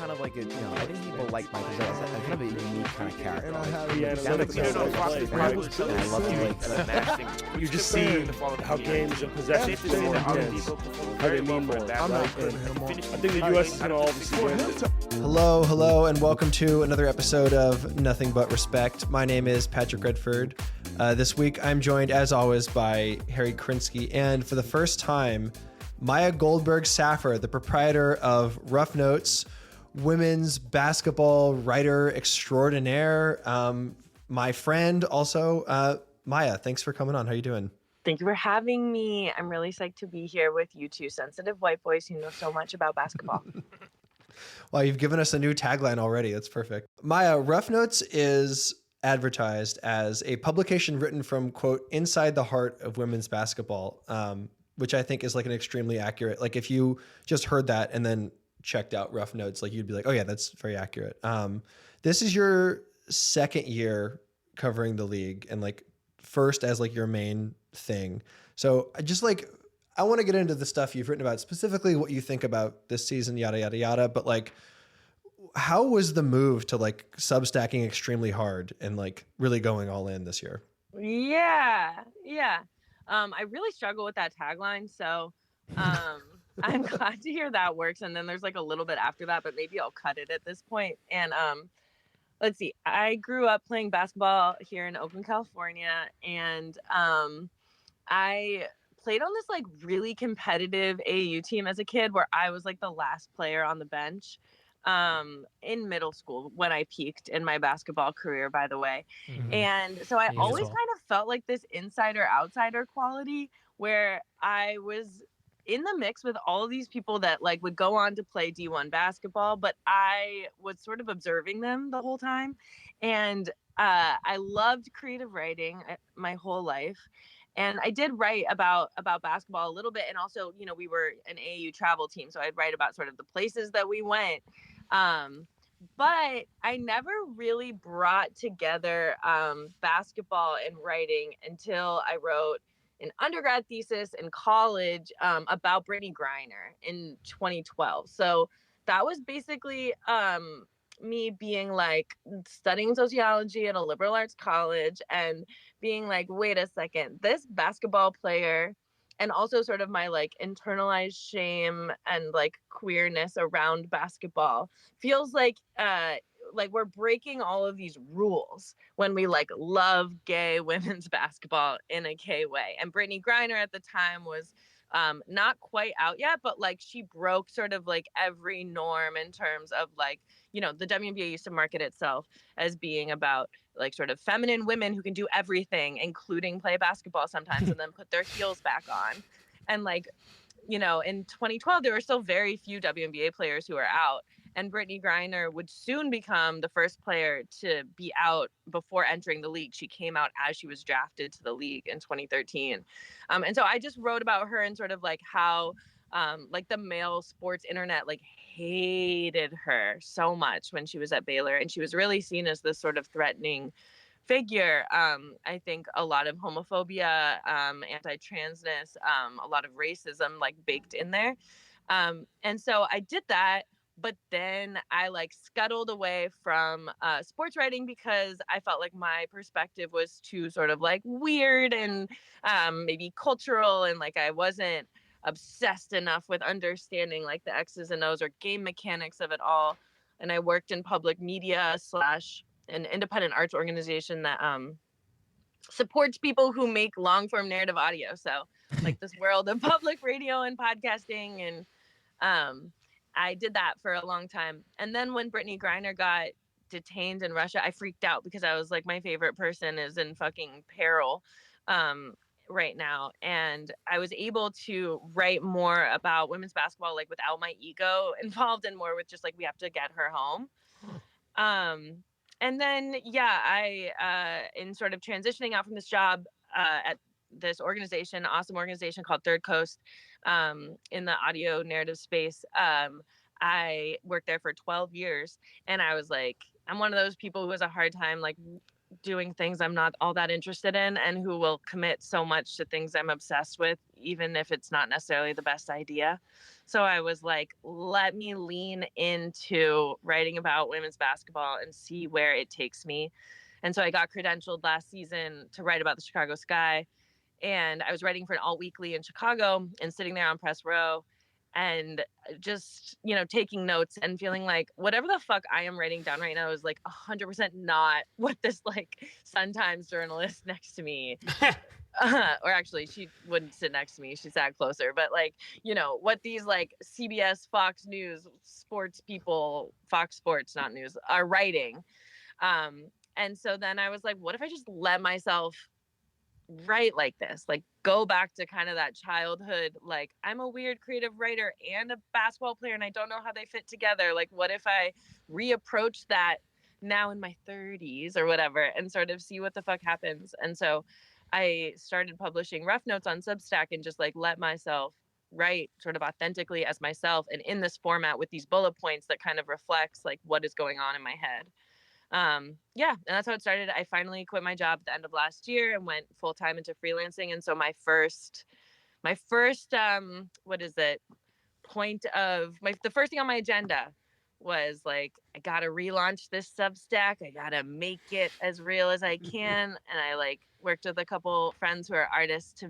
kind of like a, I think people like Mike because I'm kind of a unique kind of character. And I have I love to You just see how games are possession so intense, how they mean more. I think the U.S. is going to obviously win. Hello, and welcome to another episode of Nothing But Respect. My name is Patrick Redford. This week, I'm joined, as always, by Harry Krinsky, and for the first time, Maya Goldberg-Safir, the proprietor of Rough Notes, women's basketball writer extraordinaire. My friend also, Maya, thanks for coming on. How you doing? Thank you for having me. I'm really psyched to be here with you two sensitive white boys who know so much about basketball. Well, you've given us a new tagline already. That's perfect. Maya, Rough Notes is advertised as a publication written from, quote, inside the heart of women's basketball, which I think is like an extremely accurate, like if you just heard that and then checked out Rough Notes, like you'd be like, oh yeah, that's very accurate. This is your second year covering the league and like first as like your main thing. So I want to get into the stuff you've written about, specifically what you think about this season, yada, yada, yada. But like, how was the move to like substacking extremely hard and like really going all in this year? Yeah. I really struggle with that tagline. So I'm glad to hear that works. And then there's like a little bit after that, but maybe I'll cut it at this point. And let's see. I grew up playing basketball here in Oakland, California. And I played on this like really competitive AAU team as a kid where I was like the last player on the bench in middle school when I peaked in my basketball career, by the way. Mm-hmm. And so I always kind of felt like this insider outsider quality where I was in the mix with all of these people that like would go on to play D1 basketball, but I was sort of observing them the whole time. And I loved creative writing my whole life. And I did write about basketball a little bit. And also, we were an AAU travel team. So I'd write about sort of the places that we went. But I never really brought together basketball and writing until I wrote an undergrad thesis in college about Brittany Griner in 2012. So that was basically me being like studying sociology at a liberal arts college and being like, wait a second, this basketball player, and also sort of my like internalized shame and like queerness around basketball feels like we're breaking all of these rules when we like love gay women's basketball in a gay way. And Brittany Griner at the time was not quite out yet, but like she broke sort of like every norm in terms of like, the WNBA used to market itself as being about like sort of feminine women who can do everything, including play basketball sometimes and then put their heels back on. And like, in 2012, there were still very few WNBA players who were out. And Brittany Griner would soon become the first player to be out before entering the league. She came out as she was drafted to the league in 2013. And so I just wrote about her and sort of like how like the male sports internet like hated her so much when she was at Baylor. And she was really seen as this sort of threatening figure. I think a lot of homophobia, anti-transness, a lot of racism like baked in there. And so I did that. But then I like scuttled away from sports writing because I felt like my perspective was too sort of like weird and maybe cultural. And like I wasn't obsessed enough with understanding like the X's and O's or game mechanics of it all. And I worked in public media / an independent arts organization that supports people who make long form narrative audio. So like this world of public radio and podcasting and I did that for a long time. And then when Brittany Griner got detained in Russia, I freaked out because I was like, my favorite person is in fucking peril right now. And I was able to write more about women's basketball, like without my ego involved and more with just like, we have to get her home. And then, I, in sort of transitioning out from this job at this organization, awesome organization called Third Coast, in the audio narrative space. I worked there for 12 years and I was like, I'm one of those people who has a hard time like doing things I'm not all that interested in, and who will commit so much to things I'm obsessed with, even if it's not necessarily the best idea. So I was like, let me lean into writing about women's basketball and see where it takes me. And so I got credentialed last season to write about the Chicago Sky. And I was writing for an alt weekly in Chicago and sitting there on press row and just, taking notes and feeling like whatever the fuck I am writing down right now is like 100% not what this like Sun-Times journalist next to me, or actually she wouldn't sit next to me. She sat closer, but like, what these like CBS, Fox News, sports people, Fox Sports, not news, are writing. And so then I was like, what if I just let myself write like this, like go back to kind of that childhood, like I'm a weird creative writer and a basketball player and I don't know how they fit together. Like what if I reapproach that now in my 30s or whatever and sort of see what the fuck happens. And so I started publishing rough notes on Substack and just like let myself write sort of authentically as myself and in this format with these bullet points that kind of reflects like what is going on in my head. And that's how it started. I finally quit my job at the end of last year and went full time into freelancing. And so my first, the first thing on my agenda was like, I got to relaunch this Substack. I got to make it as real as I can. And I like worked with a couple friends who are artists to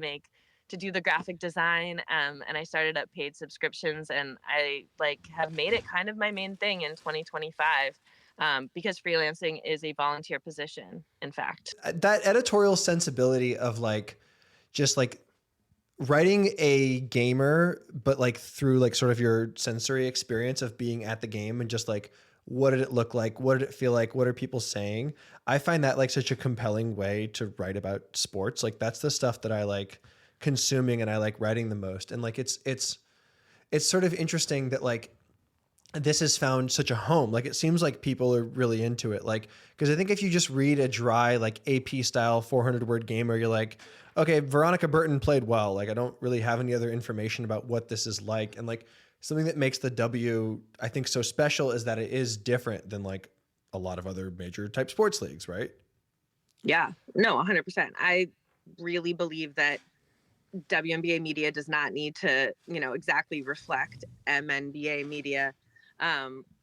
do the graphic design. And I started up paid subscriptions and I like have made it kind of my main thing in 2025. Because freelancing is a volunteer position, in fact. That editorial sensibility of like, just like writing a gamer, but like through like sort of your sensory experience of being at the game and just like, what did it look like? What did it feel like? What are people saying? I find that like such a compelling way to write about sports. Like that's the stuff that I like consuming and I like writing the most. And like, it's sort of interesting that like, this has found such a home. Like it seems like people are really into it. Like, cause I think if you just read a dry, like AP style 400 word gamer, you're like, okay, Veronica Burton played well. Like I don't really have any other information about what this is like. And like something that makes the W I think so special is that it is different than like a lot of other major type sports leagues, right? Yeah, no, 100%. I really believe that WNBA media does not need to, exactly reflect MNBA media.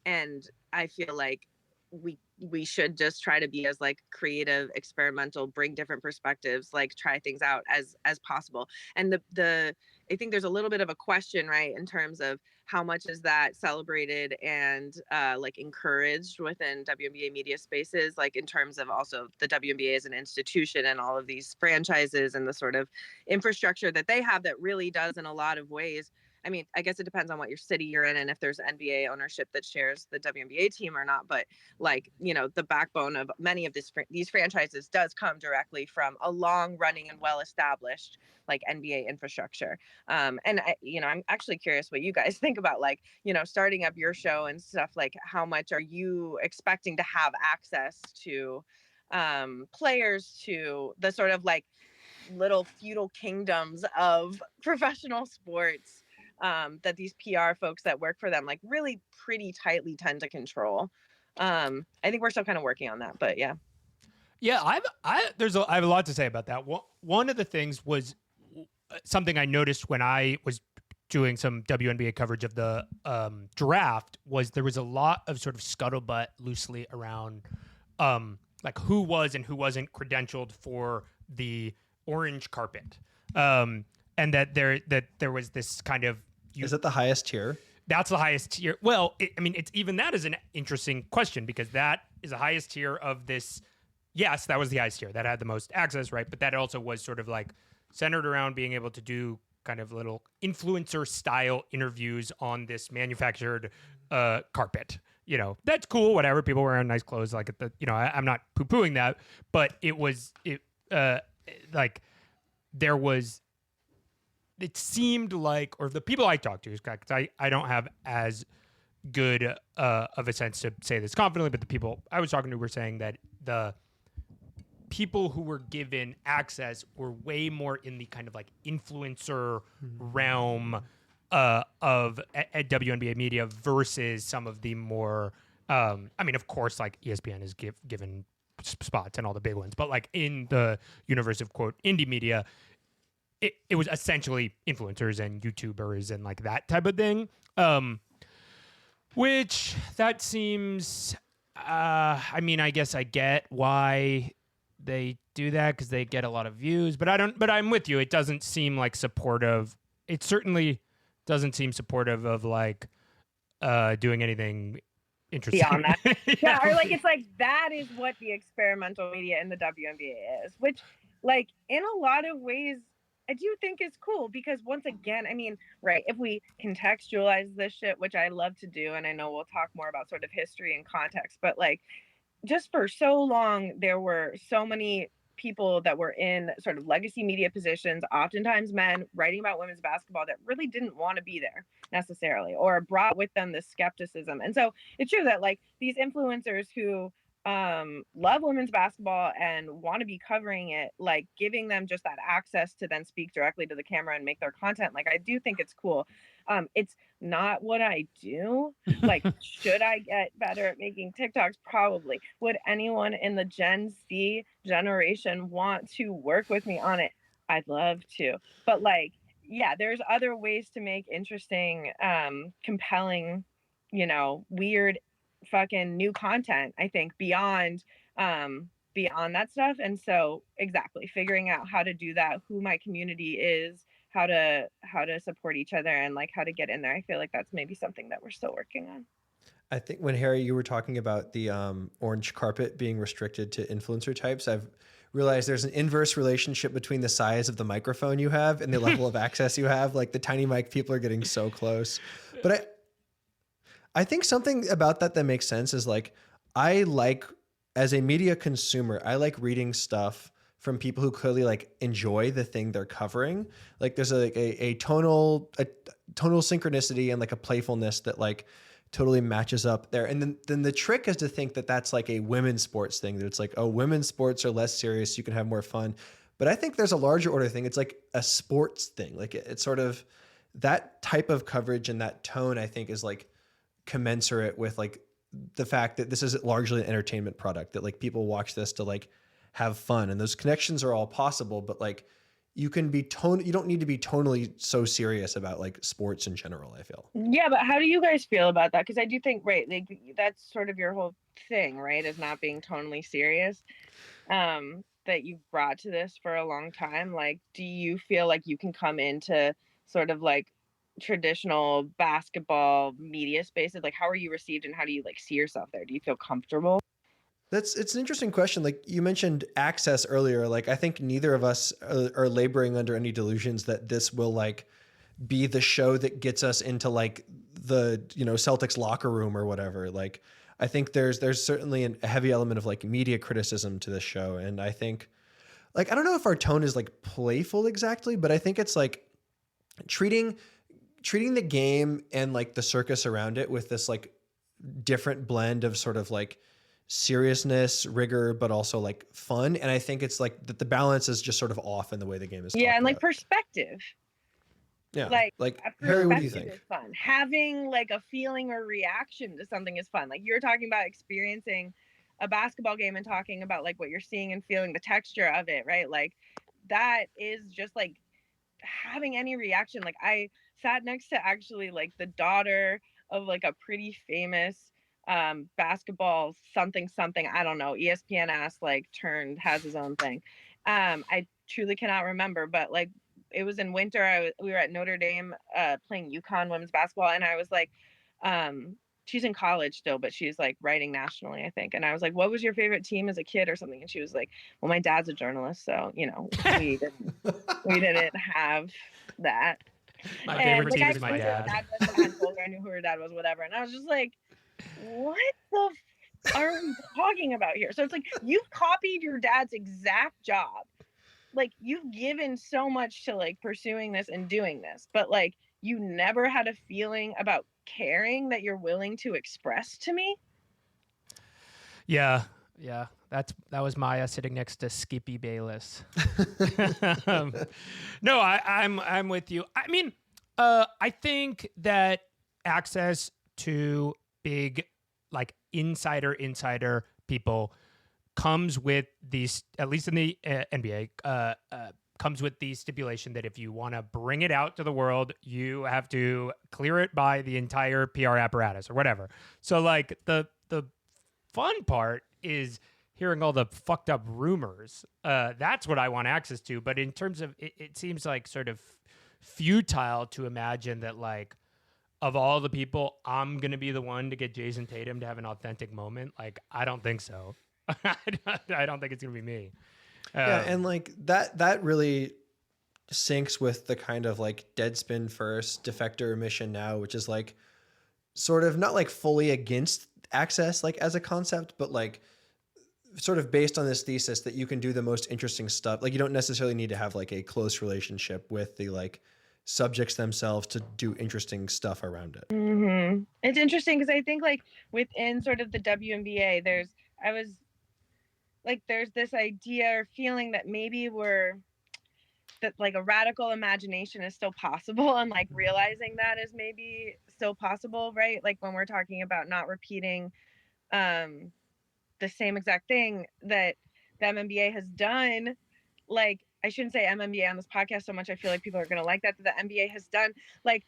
And I feel like we should just try to be as like creative, experimental, bring different perspectives, like try things out as possible. And I think there's a little bit of a question, right, in terms of how much is that celebrated and like encouraged within WNBA media spaces, like in terms of also the WNBA as an institution and all of these franchises and the sort of infrastructure that they have that really does in a lot of ways. I mean, I guess it depends on what your city you're in and if there's NBA ownership that shares the WNBA team or not. But like, the backbone of many of these franchises does come directly from a long running and well-established like NBA infrastructure. And I'm actually curious what you guys think about like, starting up your show and stuff. Like how much are you expecting to have access to players, to the sort of like little feudal kingdoms of professional sports that these PR folks that work for them like really pretty tightly tend to control. I think we're still kind of working on that, but yeah. Yeah, I have a lot to say about that. One of the things was something I noticed when I was doing some WNBA coverage of the draft was there was a lot of sort of scuttlebutt loosely around like who was and who wasn't credentialed for the orange carpet, and that there was this kind of. Is it the highest tier? That's the highest tier. Well, it's even that is an interesting question because that is the highest tier of this. Yes, that was the highest tier that had the most access, right? But that also was sort of like centered around being able to do kind of little influencer style interviews on this manufactured carpet. That's cool. Whatever. People wearing nice clothes, like I'm not poo pooing that, but like there was. It seemed like, or the people I talked to, because I don't have as good of a sense to say this confidently, but the people I was talking to were saying that the people who were given access were way more in the kind of like influencer realm of at WNBA media versus some of the more, of course, like ESPN is given spots and all the big ones, but like in the universe of quote indie media, it was essentially influencers and YouTubers and like that type of thing. Which that seems, I mean, I guess I get why they do that because they get a lot of views, but I'm with you. It doesn't seem like supportive. It certainly doesn't seem supportive of like doing anything interesting. Beyond that. Yeah, or like it's like that is what the experimental media in the WNBA is, which like in a lot of ways I do think is cool because once again, I mean, right, if we contextualize this shit, which I love to do, and I know we'll talk more about sort of history and context, but like just for so long, there were so many people that were in sort of legacy media positions, oftentimes men, writing about women's basketball that really didn't want to be there necessarily, or brought with them the skepticism. And so it's true that like these influencers who love women's basketball and want to be covering it, like giving them just that access to then speak directly to the camera and make their content, like I do think it's cool. It's not what I do. Like, should I get better at making TikToks? Probably. Would anyone in the Gen Z generation want to work with me on it? I'd love to. But like, yeah, there's other ways to make interesting, compelling, you know, weird fucking new content, I think, beyond that stuff. And so exactly figuring out how to do that, who my community is, how to support each other, and like how to get in there. I feel like that's maybe something that we're still working on. I think when Harry, you were talking about the orange carpet being restricted to influencer types, I've realized there's an inverse relationship between the size of the microphone you have and the level of access you have. Like the tiny mic people are getting so close. But I think something about that makes sense is like, I like, as a media consumer, I like reading stuff from people who clearly like enjoy the thing they're covering. Like there's a tonal synchronicity and like a playfulness that like totally matches up there. And then the trick is to think that that's like a women's sports thing, that it's like, oh, women's sports are less serious, you can have more fun. But I think there's a larger order thing. It's like a sports thing. Like it's sort of that type of coverage and that tone, I think, is like commensurate with like the fact that this is largely an entertainment product, that like people watch this to like have fun, and those connections are all possible, but like you don't need to be tonally so serious about like sports in general, I feel. Yeah, but how do you guys feel about that? Because I do think, right, like that's sort of your whole thing, right, is not being tonally serious, that you've brought to this for a long time. Like, do you feel like you can come into sort of like traditional basketball media spaces? Like, how are you received and how do you like see yourself there? Do you feel comfortable? It's an interesting question. Like you mentioned access earlier. Like I think neither of us are laboring under any delusions that this will like be the show that gets us into like the, you know, Celtics locker room or whatever. Like I think there's certainly a heavy element of like media criticism to this show. And I think like, I don't know if our tone is like playful exactly, but I think it's like treating the game and like the circus around it with this like different blend of sort of like seriousness, rigor, but also like fun. And I think it's like that the balance is just sort of off in the way the game is. Yeah, and like perspective. Yeah, like Harry, what do you think? is fun. Having like a feeling or reaction to something is fun. Like you're talking about experiencing a basketball game and talking about like what you're seeing and feeling, the texture of it, right? Like that is just like having any reaction. Like I sat next to actually like the daughter of like a pretty famous basketball something, I don't know, ESPN ass like has his own thing. I truly cannot remember, but like it was in winter. We were at Notre Dame playing UConn women's basketball, and I was like, she's in college still, but she's like writing nationally, I think. And I was like, what was your favorite team as a kid or something? And she was like, well, my dad's a journalist, so you know, we didn't have that. My favorite team is my dad. I knew who her dad was, whatever. And I was just like, what the are we talking about here? So it's like you've copied your dad's exact job. Like you've given so much to like pursuing this and doing this, but like you never had a feeling about caring that you're willing to express to me. Yeah. That was Maya sitting next to Skippy Bayless. No, I'm with you. I mean, I think that access to big like insider people comes with these, at least in the NBA, comes with the stipulation that if you want to bring it out to the world, you have to clear it by the entire PR apparatus or whatever. So like the fun part is hearing all the fucked up rumors. That's what I want access to. But in terms of, it seems like sort of futile to imagine that like, of all the people, I'm going to be the one to get Jason Tatum to have an authentic moment. Like, I don't think so. I don't think it's going to be me. Yeah, and like that really syncs with the kind of like Deadspin first, Defector mission now, which is like sort of not like fully against access like as a concept, but like sort of based on this thesis that you can do the most interesting stuff. Like you don't necessarily need to have like a close relationship with the like subjects themselves to do interesting stuff around it. Mm-hmm. It's interesting because I think like within sort of the WNBA, there's this idea or feeling that maybe that like a radical imagination is still possible, and like realizing that is maybe still possible, right? Like when we're talking about not repeating the same exact thing that the MNBA has done. Like, I shouldn't say MNBA on this podcast so much. I feel like people are going to like that the NBA has done. Like,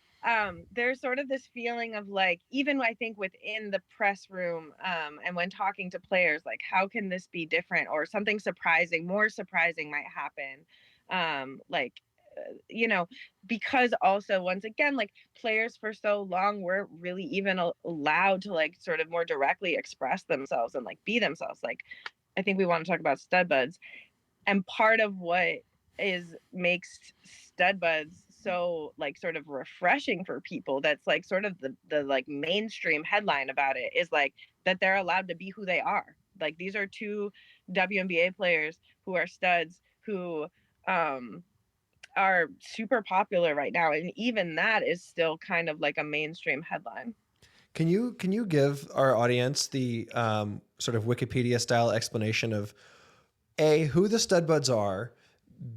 there's sort of this feeling of like, even I think within the press room and when talking to players, like, how can this be different, or something more surprising might happen. You know, because also once again, like players for so long weren't really even allowed to like sort of more directly express themselves and like be themselves. Like, I think we want to talk about stud buds, and part of what makes stud buds so like sort of refreshing for people, that's like sort of the like mainstream headline about it, is like that they're allowed to be who they are. Like, these are two WNBA players who are studs who are super popular right now, and even that is still kind of like a mainstream headline. Can you give our audience the sort of Wikipedia style explanation of A, who the stud buds are,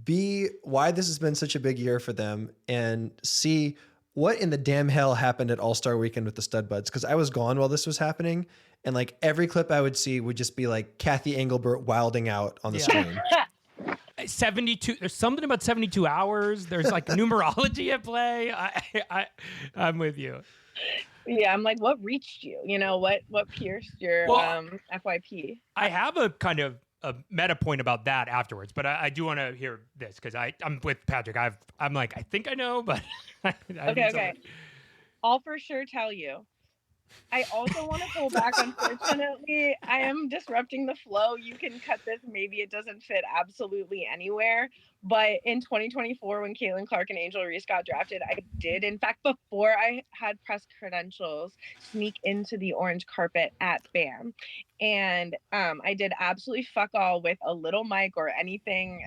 B, why this has been such a big year for them, and C, what in the damn hell happened at All-Star Weekend with the stud buds? Because I was gone while this was happening, and like every clip I would see would just be like Kathy Engelbert wilding out on the stream. 72, there's something about 72 hours. There's like numerology at play. I'm with you. Yeah, I'm like, what reached you? You know, what pierced your FYP? I have a kind of a meta point about that afterwards, but I do want to hear this because I'm with Patrick. I'm like, I think I know, but okay. I'll for sure tell you. I also want to pull back. Unfortunately, I am disrupting the flow. You can cut this. Maybe it doesn't fit absolutely anywhere. But in 2024, when Caitlin Clark and Angel Reese got drafted, I did, in fact, before I had press credentials, sneak into the orange carpet at BAM. And I did absolutely fuck all with a little mic or anything.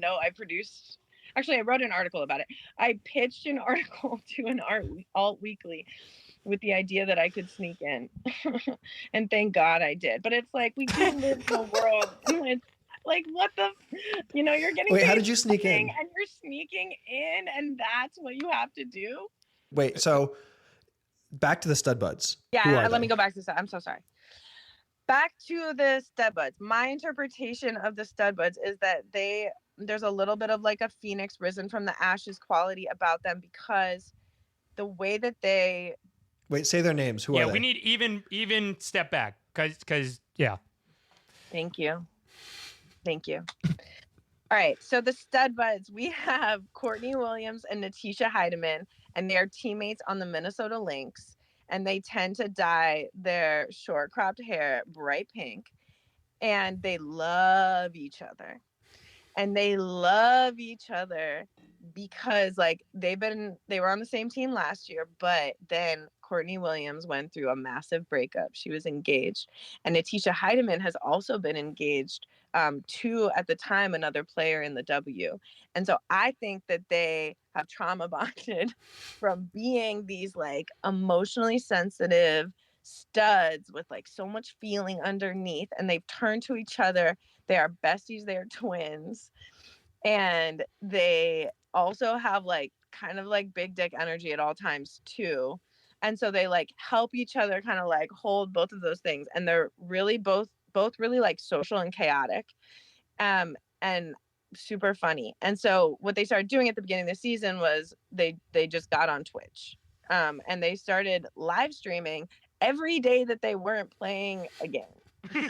I produced. Actually, I wrote an article about it. I pitched an article to an alt weekly with the idea that I could sneak in. And thank God I did. But it's like, we do live in a world. It's like, what the, you're getting. Wait, how did you sneak in? And you're sneaking in, and that's what you have to do. Wait, so back to the stud buds. Yeah, let me go back to that. I'm so sorry. Back to the stud buds. My interpretation of the stud buds is that there's a little bit of like a phoenix risen from the ashes quality about them, because the way that they. Wait, say their names. Who are they? Yeah, we need even step back because yeah. Thank you. All right, so the stud buds, we have Courtney Williams and Natisha Heidemann, and they are teammates on the Minnesota Lynx, and they tend to dye their short cropped hair bright pink, and they love each other. And they love each other because like they were on the same team last year, but then Courtney Williams went through a massive breakup. She was engaged, and Natisha Heidemann has also been engaged to, at the time, another player in the W. And so I think that they have trauma bonded from being these like emotionally sensitive studs with like so much feeling underneath, and they've turned to each other. They are besties, they are twins, and they also have like kind of like big dick energy at all times too. And so they like help each other kind of like hold both of those things, and they're really both both really like social and chaotic, and super funny. And so what they started doing at the beginning of the season was they just got on Twitch, and they started live streaming every day that they weren't playing a game,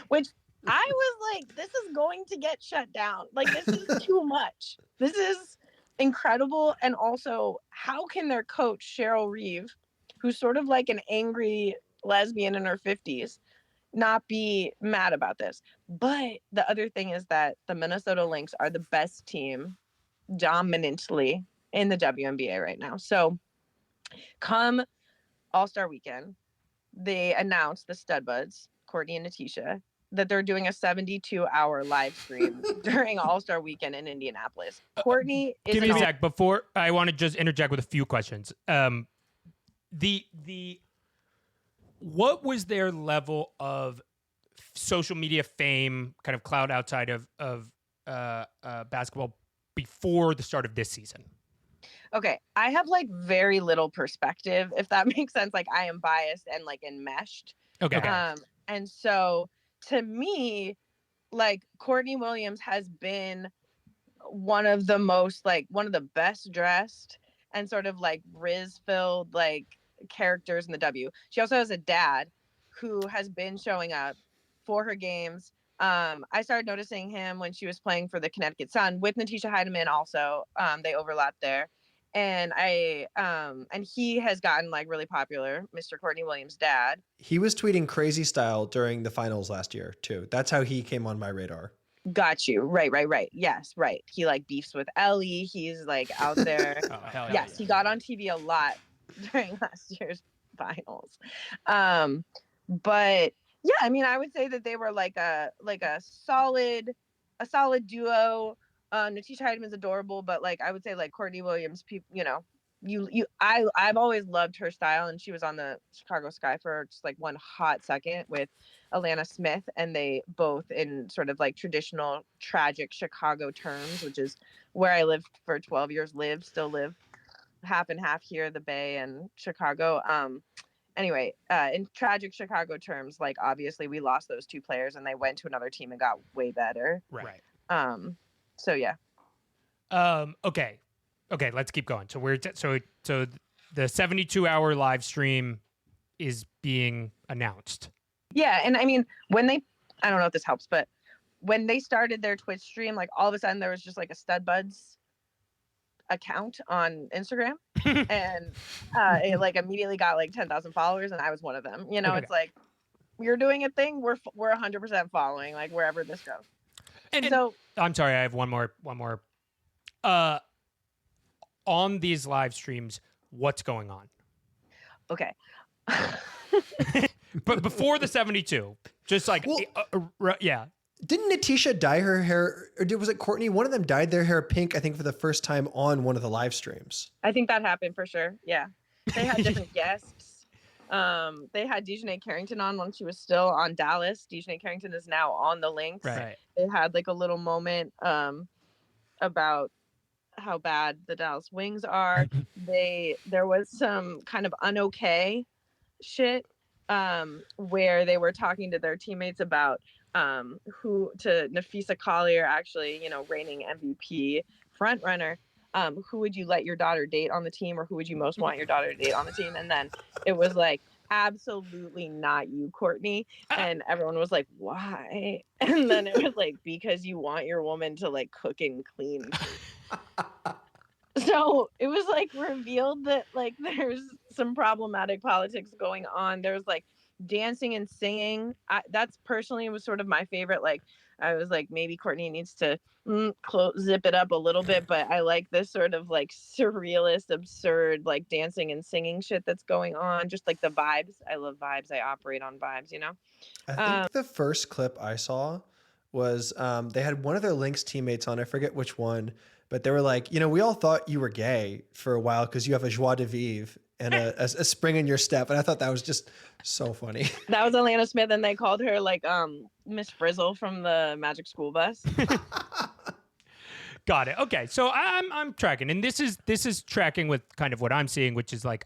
which I was like, this is going to get shut down. Like, this is too much. This is incredible. And also, how can their coach, Cheryl Reeve, who's sort of like an angry lesbian in her 50s, not be mad about this? But the other thing is that the Minnesota Lynx are the best team dominantly in the WNBA right now. So come All-Star Weekend, they announced, the Stud Buds, Courtney and Natisha, that they're doing a 72-hour live stream during All-Star Weekend in Indianapolis. Courtney is Give me a sec. Before, I want to just interject with a few questions. What was their level of social media fame, kind of clout outside of basketball before the start of this season? Okay, I have like very little perspective, if that makes sense. Like, I am biased and like enmeshed. Okay. And so to me, like, Courtney Williams has been one of the best dressed and sort of like Riz filled like characters in the W. She also has a dad who has been showing up for her games. I started noticing him when she was playing for the Connecticut Sun with Natisha Heidemann also. They overlapped there. And and he has gotten like really popular, Mr. Courtney Williams' dad. He was tweeting crazy style during the finals last year too. That's how he came on my radar. Got you. Right. Yes, right. He like beefs with Ellie. He's like out there. Oh, hell yeah. Yes, he got on TV a lot during last year's finals. But yeah, I mean, I would say that they were like a solid duo. Natisha Heidemann's adorable, but like I would say like Courtney Williams, I've always loved her style, and she was on the Chicago Sky for just like one hot second with Alana Smith, and they both, in sort of like traditional tragic Chicago terms, which is where I lived for 12 years, still live half and half here, the Bay and Chicago. Anyway, in tragic Chicago terms, like obviously we lost those two players and they went to another team and got way better. Right. So yeah. Okay, let's keep going. So so the 72-hour live stream is being announced. Yeah, and I mean, I don't know if this helps, but when they started their Twitch stream, like all of a sudden there was just like a Stud Buds account on Instagram, and it like immediately got like 10,000 followers, and I was one of them. You know, Okay. It's like, you're doing a thing, we're 100% following, like wherever this goes. And So I'm sorry, I have one more. On these live streams, what's going on? okay. But before the 72, just like Well- yeah. Didn't Natisha dye her hair, or was it Courtney? One of them dyed their hair pink, I think, for the first time on one of the live streams. I think that happened for sure. Yeah. They had different guests. They had Dejanay Carrington on when she was still on Dallas. Dejanay Carrington is now on the Lynx. Right. They had like a little moment about how bad the Dallas Wings are. There was some kind of unokay shit where they were talking to their teammates about to Nafisa Collier, actually, reigning MVP front runner. Who would you let your daughter date on the team, or who would you most want your daughter to date on the team? And then it was like, absolutely not you, Courtney. And everyone was like, why? And then it was like, because you want your woman to like cook and clean. So it was like revealed that like there's some problematic politics going on. There's like dancing and singing. That's personally was sort of my favorite. Like, I was like, maybe Courtney needs to zip it up a little bit, but I like this sort of like surrealist, absurd, like dancing and singing shit that's going on. Just like the vibes. I love vibes. I operate on vibes, I think the first clip I saw was they had one of their Lynx teammates on. I forget which one, but they were like, we all thought you were gay for a while because you have a joie de vivre and a spring in your step. And I thought that was just so funny. That was Alana Smith, and they called her like Miss Frizzle from the Magic School Bus. Got it. Okay, so I'm tracking, and this is tracking with kind of what I'm seeing, which is like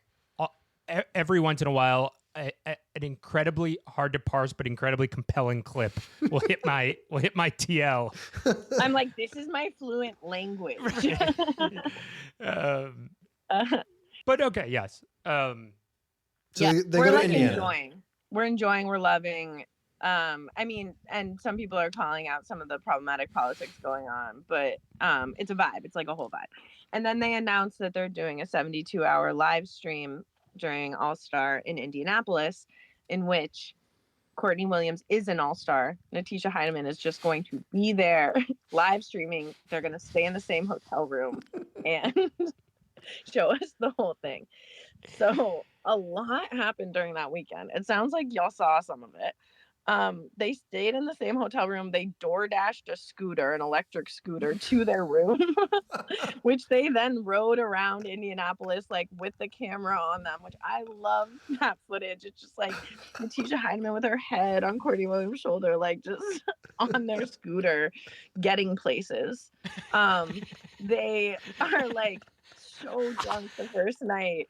every once in a while, an incredibly hard to parse but incredibly compelling clip will hit my TL. I'm like, this is my fluent language. But okay, yes. So Yeah, they we're go to like Indiana. enjoying. We're enjoying. We're loving. I mean, and some people are calling out some of the problematic politics going on, but it's a vibe. It's like a whole vibe. And then they announced that they're doing a 72-hour live stream during All-Star in Indianapolis, in which Courtney Williams is an All-Star. Natisha Heidemann is just going to be there live streaming. They're going to stay in the same hotel room and show us the whole thing. So a lot happened during that weekend. It sounds like y'all saw some of it. They stayed in the same hotel room. They door dashed a scooter, an electric scooter, to their room, which they then rode around Indianapolis like with the camera on them, which I love that footage. It's just like Natisha Heidemann with her head on Courtney Williams' shoulder, like just on their scooter, getting places. They are like so drunk the first night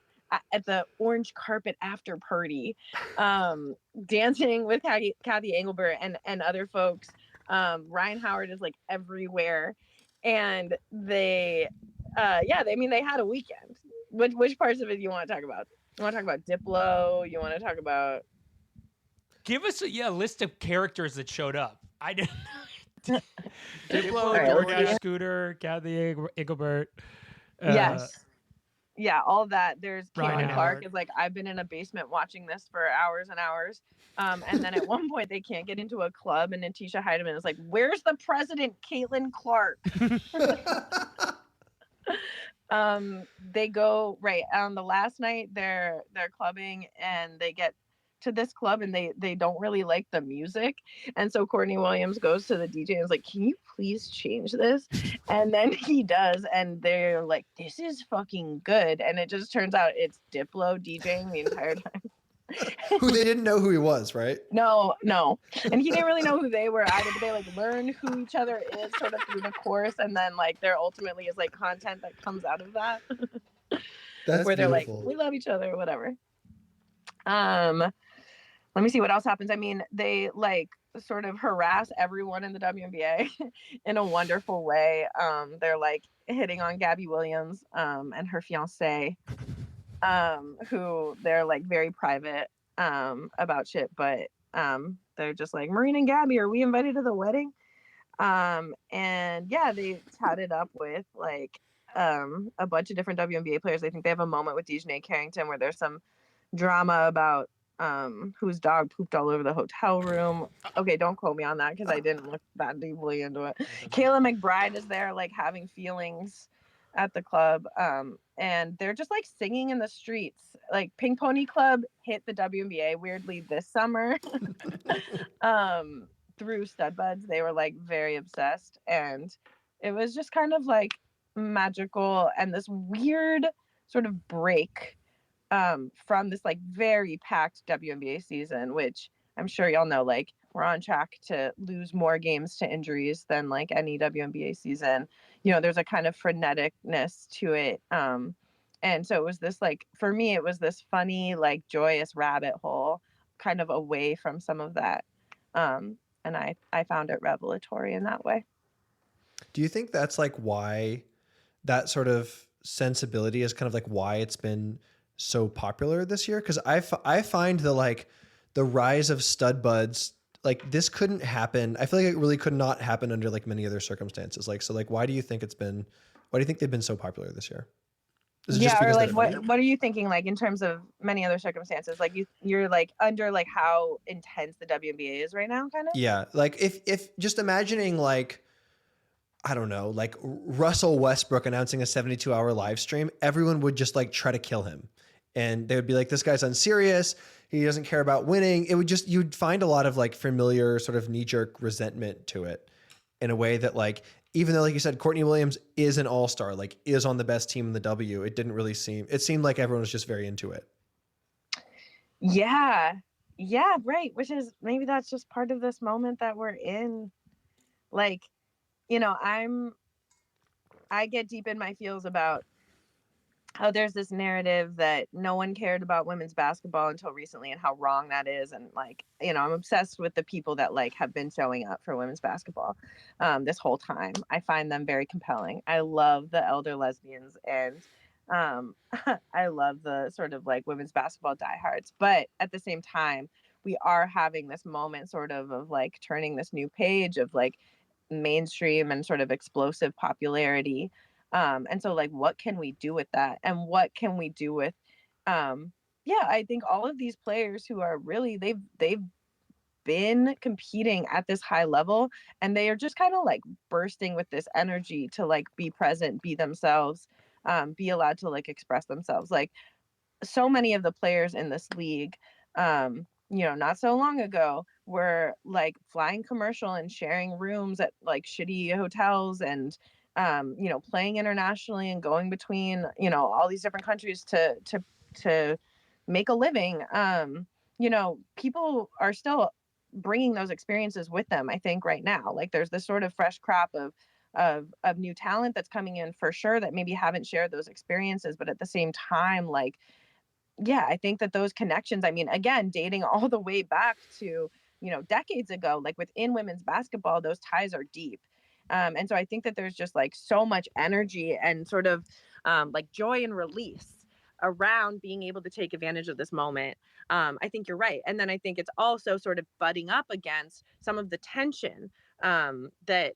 at the orange carpet after party, dancing with Kathy Engelbert and other folks. Ryan Howard is like everywhere, and they had a weekend. Which parts of it you want to talk about? You want to talk about Diplo? You want to talk about? Give us a list of characters that showed up. I didn't. Diplo, Right, DoorDash scooter, Kathy Engelbert. Yes. Yeah, all that. There's Ryan Caitlin Clark Howard. is like, I've been in a basement watching this for hours and hours. And then at one point they can't get into a club, and Natisha Heidemann is like, where's the president, Caitlin Clark? They go right on the last night they're clubbing, and they get to this club and they don't really like the music, and so Courtney Williams goes to the DJ and is like, can you please change this? And then he does, and they're like, this is fucking good. And it just turns out it's Diplo DJing the entire time. Who they didn't know who he was, right? No, and he didn't really know who they were either, but they like learn who each other is sort of through the course, and then like there ultimately is like content that comes out of that. That's where they're beautiful. like, we love each other, whatever. Let me see what else happens. I mean, they like sort of harass everyone in the WNBA in a wonderful way. They're like hitting on Gabby Williams and her fiance, who they're like very private about shit, but they're just like, Maureen and Gabby, are we invited to the wedding? And yeah, they chatted up with like a bunch of different WNBA players. I think they have a moment with Dejanay Carrington where there's some drama about whose dog pooped all over the hotel room. Okay, don't quote me on that because I didn't look that deeply into it. Kayla McBride is there like having feelings at the club, and they're just like singing in the streets. Like Pink Pony Club hit the WNBA weirdly this summer through Stud Buds. They were like very obsessed, and it was just kind of like magical and this weird sort of break from this like very packed WNBA season, which I'm sure y'all know, like we're on track to lose more games to injuries than like any WNBA season. You know, there's a kind of freneticness to it. And so it was this like, for me, it was this funny, like joyous rabbit hole kind of away from some of that. And I found it revelatory in that way. Do you think that's like why that sort of sensibility is kind of like why it's been so popular this year? Because I find the rise of Stud Buds, like this couldn't happen. I feel like it really could not happen under like many other circumstances. Like, so like, why do you think they've been so popular this year? Is it just because or like they're funny? what are you thinking like in terms of many other circumstances? Like you're like under like how intense the WNBA is right now, kind of? Yeah. Like if just imagining like, I don't know, like Russell Westbrook announcing a 72-hour live stream, everyone would just like try to kill him. And they would be like, this guy's unserious. He doesn't care about winning. It would just, you'd find a lot of like familiar sort of knee-jerk resentment to it in a way that like, even though like you said, Courtney Williams is an all-star, like is on the best team in the W, it seemed like everyone was just very into it. Yeah, right. Which is, maybe that's just part of this moment that we're in. Like, you know, I get deep in my feels about oh, there's this narrative that no one cared about women's basketball until recently and how wrong that is. And like, I'm obsessed with the people that like have been showing up for women's basketball this whole time. I find them very compelling. I love the elder lesbians and I love the sort of like women's basketball diehards. But at the same time, we are having this moment sort of like turning this new page of like mainstream and sort of explosive popularity. And so like what can we do with that? And what can we do with yeah, I think all of these players who are really they've been competing at this high level and they are just kind of like bursting with this energy to like be present, be themselves, be allowed to like express themselves. Like so many of the players in this league, not so long ago were like flying commercial and sharing rooms at like shitty hotels and, playing internationally and going between, all these different countries to make a living. People are still bringing those experiences with them. I think right now, like there's this sort of fresh crop of new talent that's coming in for sure that maybe haven't shared those experiences, but at the same time, like yeah, I think that those connections, I mean, again, dating all the way back to, decades ago, like within women's basketball, those ties are deep. And so I think that there's just like so much energy and sort of like joy and release around being able to take advantage of this moment. I think you're right. And then I think it's also sort of butting up against some of the tension that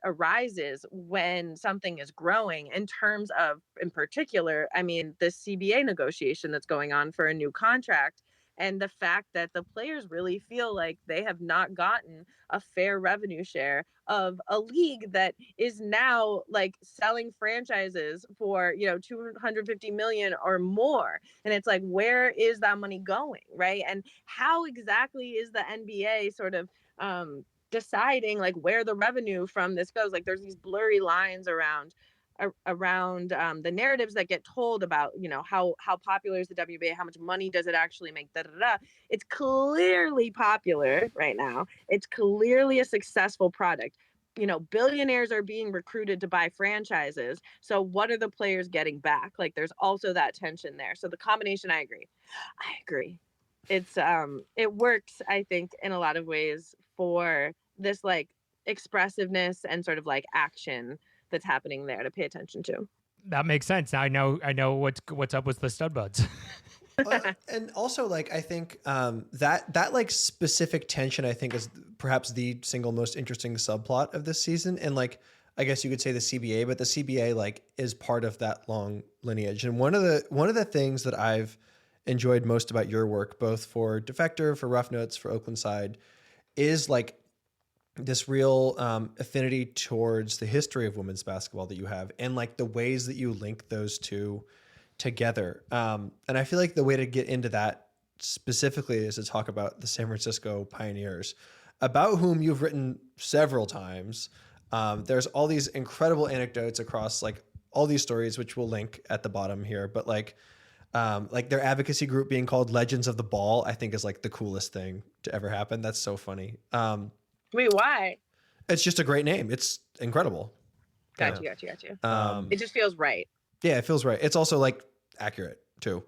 arises when something is growing in terms of, in particular, I mean, the CBA negotiation that's going on for a new contract and the fact that the players really feel like they have not gotten a fair revenue share of a league that is now like selling franchises for 250 million or more, and it's like, where is that money going, right? And how exactly is the NBA sort of deciding like where the revenue from this goes? Like there's these blurry lines around the narratives that get told about how popular is the WBA, how much money does it actually make, da, da, da. It's clearly popular right now, it's clearly a successful product. Billionaires are being recruited to buy franchises, so what are the players getting back? Like there's also that tension there. So the combination, I agree it's it works, I think, in a lot of ways for this like expressiveness and sort of like action that's happening there to pay attention to. That makes sense. Now I know what's up with the stud buds. And also, like, I think that like specific tension, I think, is perhaps the single most interesting subplot of this season. And like, I guess you could say the CBA, but the CBA like is part of that long lineage. And one of the things that I've enjoyed most about your work, both for Defector, for Rough Notes, for Oakland Side, is like this real affinity towards the history of women's basketball that you have, and like the ways that you link those two together. And I feel like the way to get into that specifically is to talk about the San Francisco Pioneers, about whom you've written several times. There's all these incredible anecdotes across like all these stories, which we'll link at the bottom here. But like their advocacy group being called Legends of the Ball, I think is like the coolest thing to ever happen. That's so funny. Wait, why? It's just a great name. It's incredible. Got you. It just feels right. Yeah, it feels right. It's also like accurate too.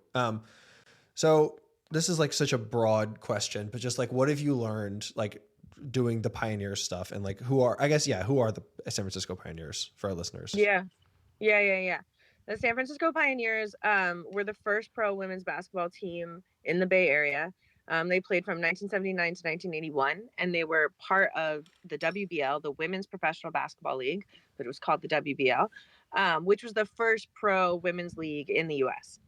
So this is like such a broad question, but just like, what have you learned like doing the Pioneer stuff, and like who are the San Francisco Pioneers for our listeners? Yeah. The San Francisco Pioneers were the first pro women's basketball team in the Bay Area. They played from 1979 to 1981, and they were part of the WBL, the Women's Professional Basketball League, but it was called the WBL, which was the first pro women's league in the U.S.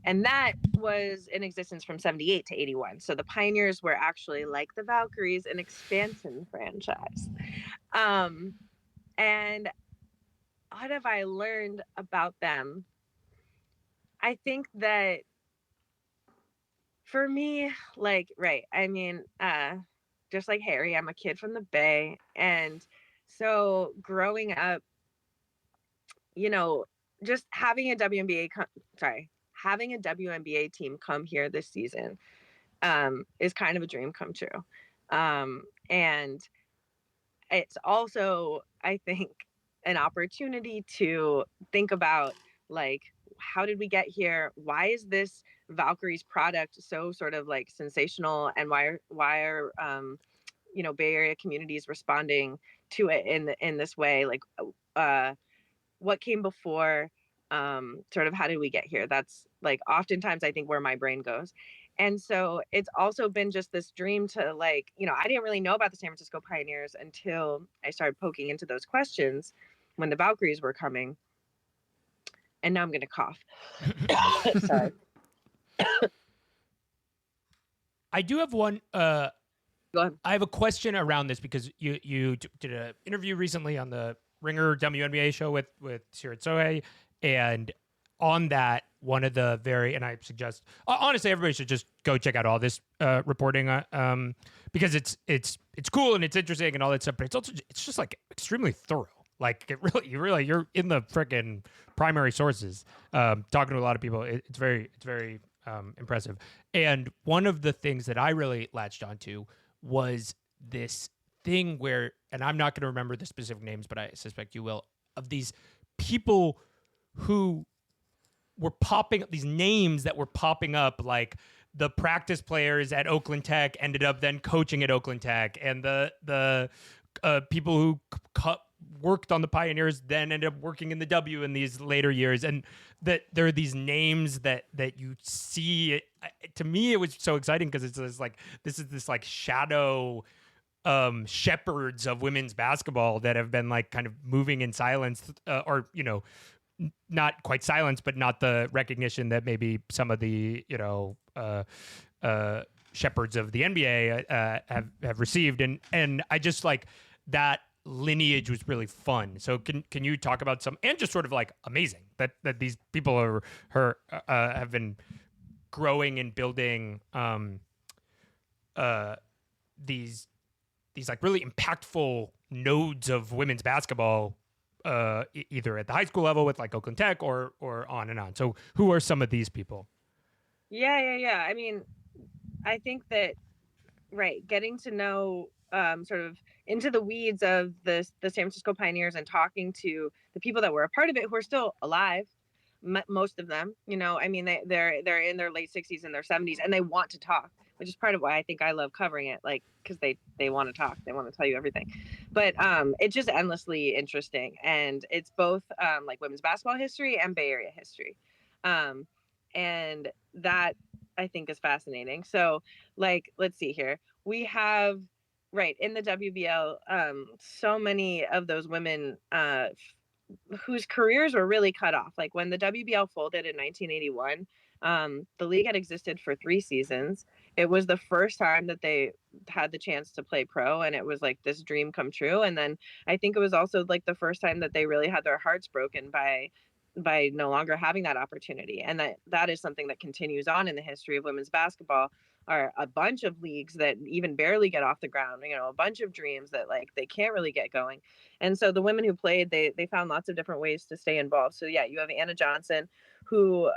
And that was in existence from 78 to 81. So the Pioneers were actually, like the Valkyries, an expansion franchise. And what have I learned about them? I think that for me, like, right, I mean, just like Harry, I'm a kid from the Bay. And so growing up, just having a having a WNBA team come here this season is kind of a dream come true. And it's also, I think, an opportunity to think about like how did we get here? Why is this Valkyrie's product so sort of like sensational, and why are Bay Area communities responding to it in this way? Like, what came before? Sort of how did we get here? That's like oftentimes I think where my brain goes. And so it's also been just this dream to like, I didn't really know about the San Francisco Pioneers until I started poking into those questions when the Valkyries were coming. And now I'm going to cough. Sorry. I do have one. Go ahead. I have a question around this because you did an interview recently on the Ringer WNBA show with Sirat Sohei, and on that, one of the and I suggest honestly everybody should just go check out all this reporting because it's cool and it's interesting and all that stuff, but it's just like extremely thorough. Like you're in the freaking primary sources, talking to a lot of people. It's very impressive. And one of the things that I really latched onto was this thing where, and I'm not going to remember the specific names, but I suspect you will, of these people who were popping up, these names that were popping up, like the practice players at Oakland Tech ended up then coaching at Oakland Tech, and the people who worked on the Pioneers then ended up working in the W in these later years, and that there are these names that you see. To me, it was so exciting because it's this like shadow shepherds of women's basketball that have been like kind of moving in silence, or not quite silence, but not the recognition that maybe some of the shepherds of the NBA have received, and I just like that lineage was really fun. So can you talk about some, and just sort of like amazing that these people have been growing and building these like really impactful nodes of women's basketball, either at the high school level with like Oakland Tech or on and on. So who are some of these people? Yeah. I mean, I think that, right, getting to know sort of into the weeds of the San Francisco Pioneers and talking to the people that were a part of it who are still alive, most of them, I mean, they're in their late 60s and their 70s, and they want to talk, which is part of why I think I love covering it, like, because they want to talk, they want to tell you everything. But it's just endlessly interesting, and it's both like women's basketball history and Bay Area history, and that I think is fascinating. So, like, let's see here, we have, right, in the WBL, so many of those women whose careers were really cut off. Like when the WBL folded in 1981, the league had existed for 3 seasons. It was the first time that they had the chance to play pro, and it was like this dream come true. And then I think it was also like the first time that they really had their hearts broken by no longer having that opportunity. And that is something that continues on in the history of women's basketball, are a bunch of leagues that even barely get off the ground, a bunch of dreams that like they can't really get going. And so the women who played, they found lots of different ways to stay involved. So yeah, you have Anna Johnson, who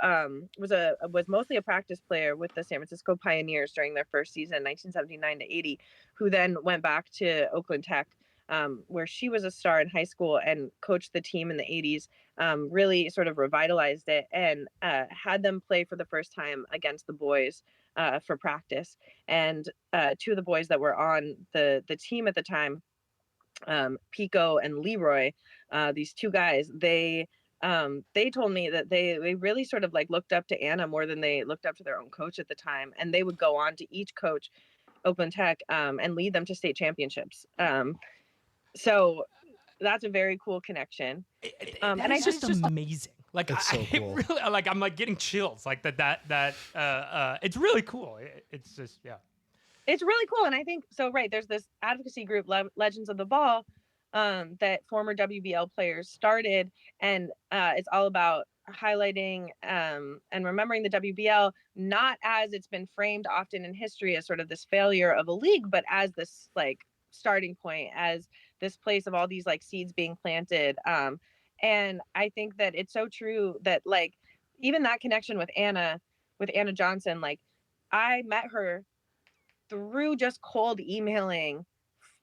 was mostly a practice player with the San Francisco Pioneers during their first season, 1979 to 80, who then went back to Oakland Tech, where she was a star in high school and coached the team in the 80s, really sort of revitalized it, and had them play for the first time against the boys for practice. And 2 of the boys that were on the team at the time, Pico and Leroy, these 2 guys, they told me that they really sort of like looked up to Anna more than they looked up to their own coach at the time, and they would go on to each coach Oakland Tech and lead them to state championships. So that's a very cool connection. And it's just amazing. Like it's so cool. Really, like I'm like getting chills. Like that. It's really cool. It's just it's really cool. And I think so. Right, there's this advocacy group, Legends of the Ball, that former WBL players started, and it's all about highlighting and remembering the WBL, not as it's been framed often in history as sort of this failure of a league, but as this like starting point, as this place of all these like seeds being planted. And I think that it's so true that like even that connection with Anna Johnson, like I met her through just cold emailing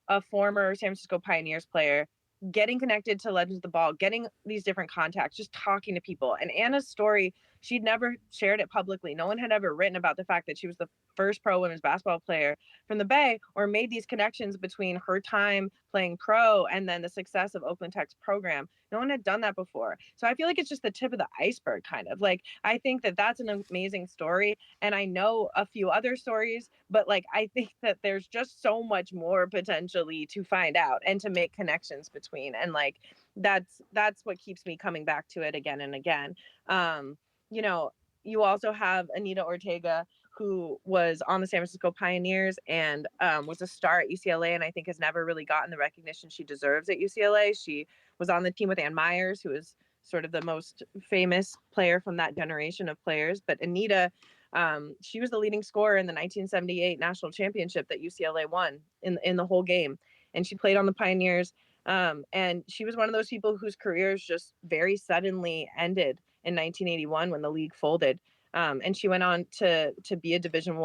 a former San Francisco Pioneers player getting connected to Legends of the Ball, getting these different contacts, just talking to people. And Anna's story, she'd never shared it publicly. No one had ever written about the fact that she was the first pro women's basketball player from the Bay, or made these connections between her time playing pro and then the success of Oakland Tech's program. No one had done that before. So I feel like it's just the tip of the iceberg, kind of. Like, I think that that's an amazing story. And I know a few other stories, but like, I think that there's just so much more potentially to find out and to make connections between. And like, that's what keeps me coming back to it again and again. You know, you also have Anita Ortega, who was on the San Francisco Pioneers and was a star at UCLA, and I think has never really gotten the recognition she deserves at UCLA. She was on the team with Ann Myers, who is sort of the most famous player from that generation of players. But Anita, she was the leading scorer in the 1978 national championship that UCLA won in the whole game. And she played on the Pioneers. And she was one of those people whose careers just very suddenly ended in 1981 when the league folded. And she went on to be a Division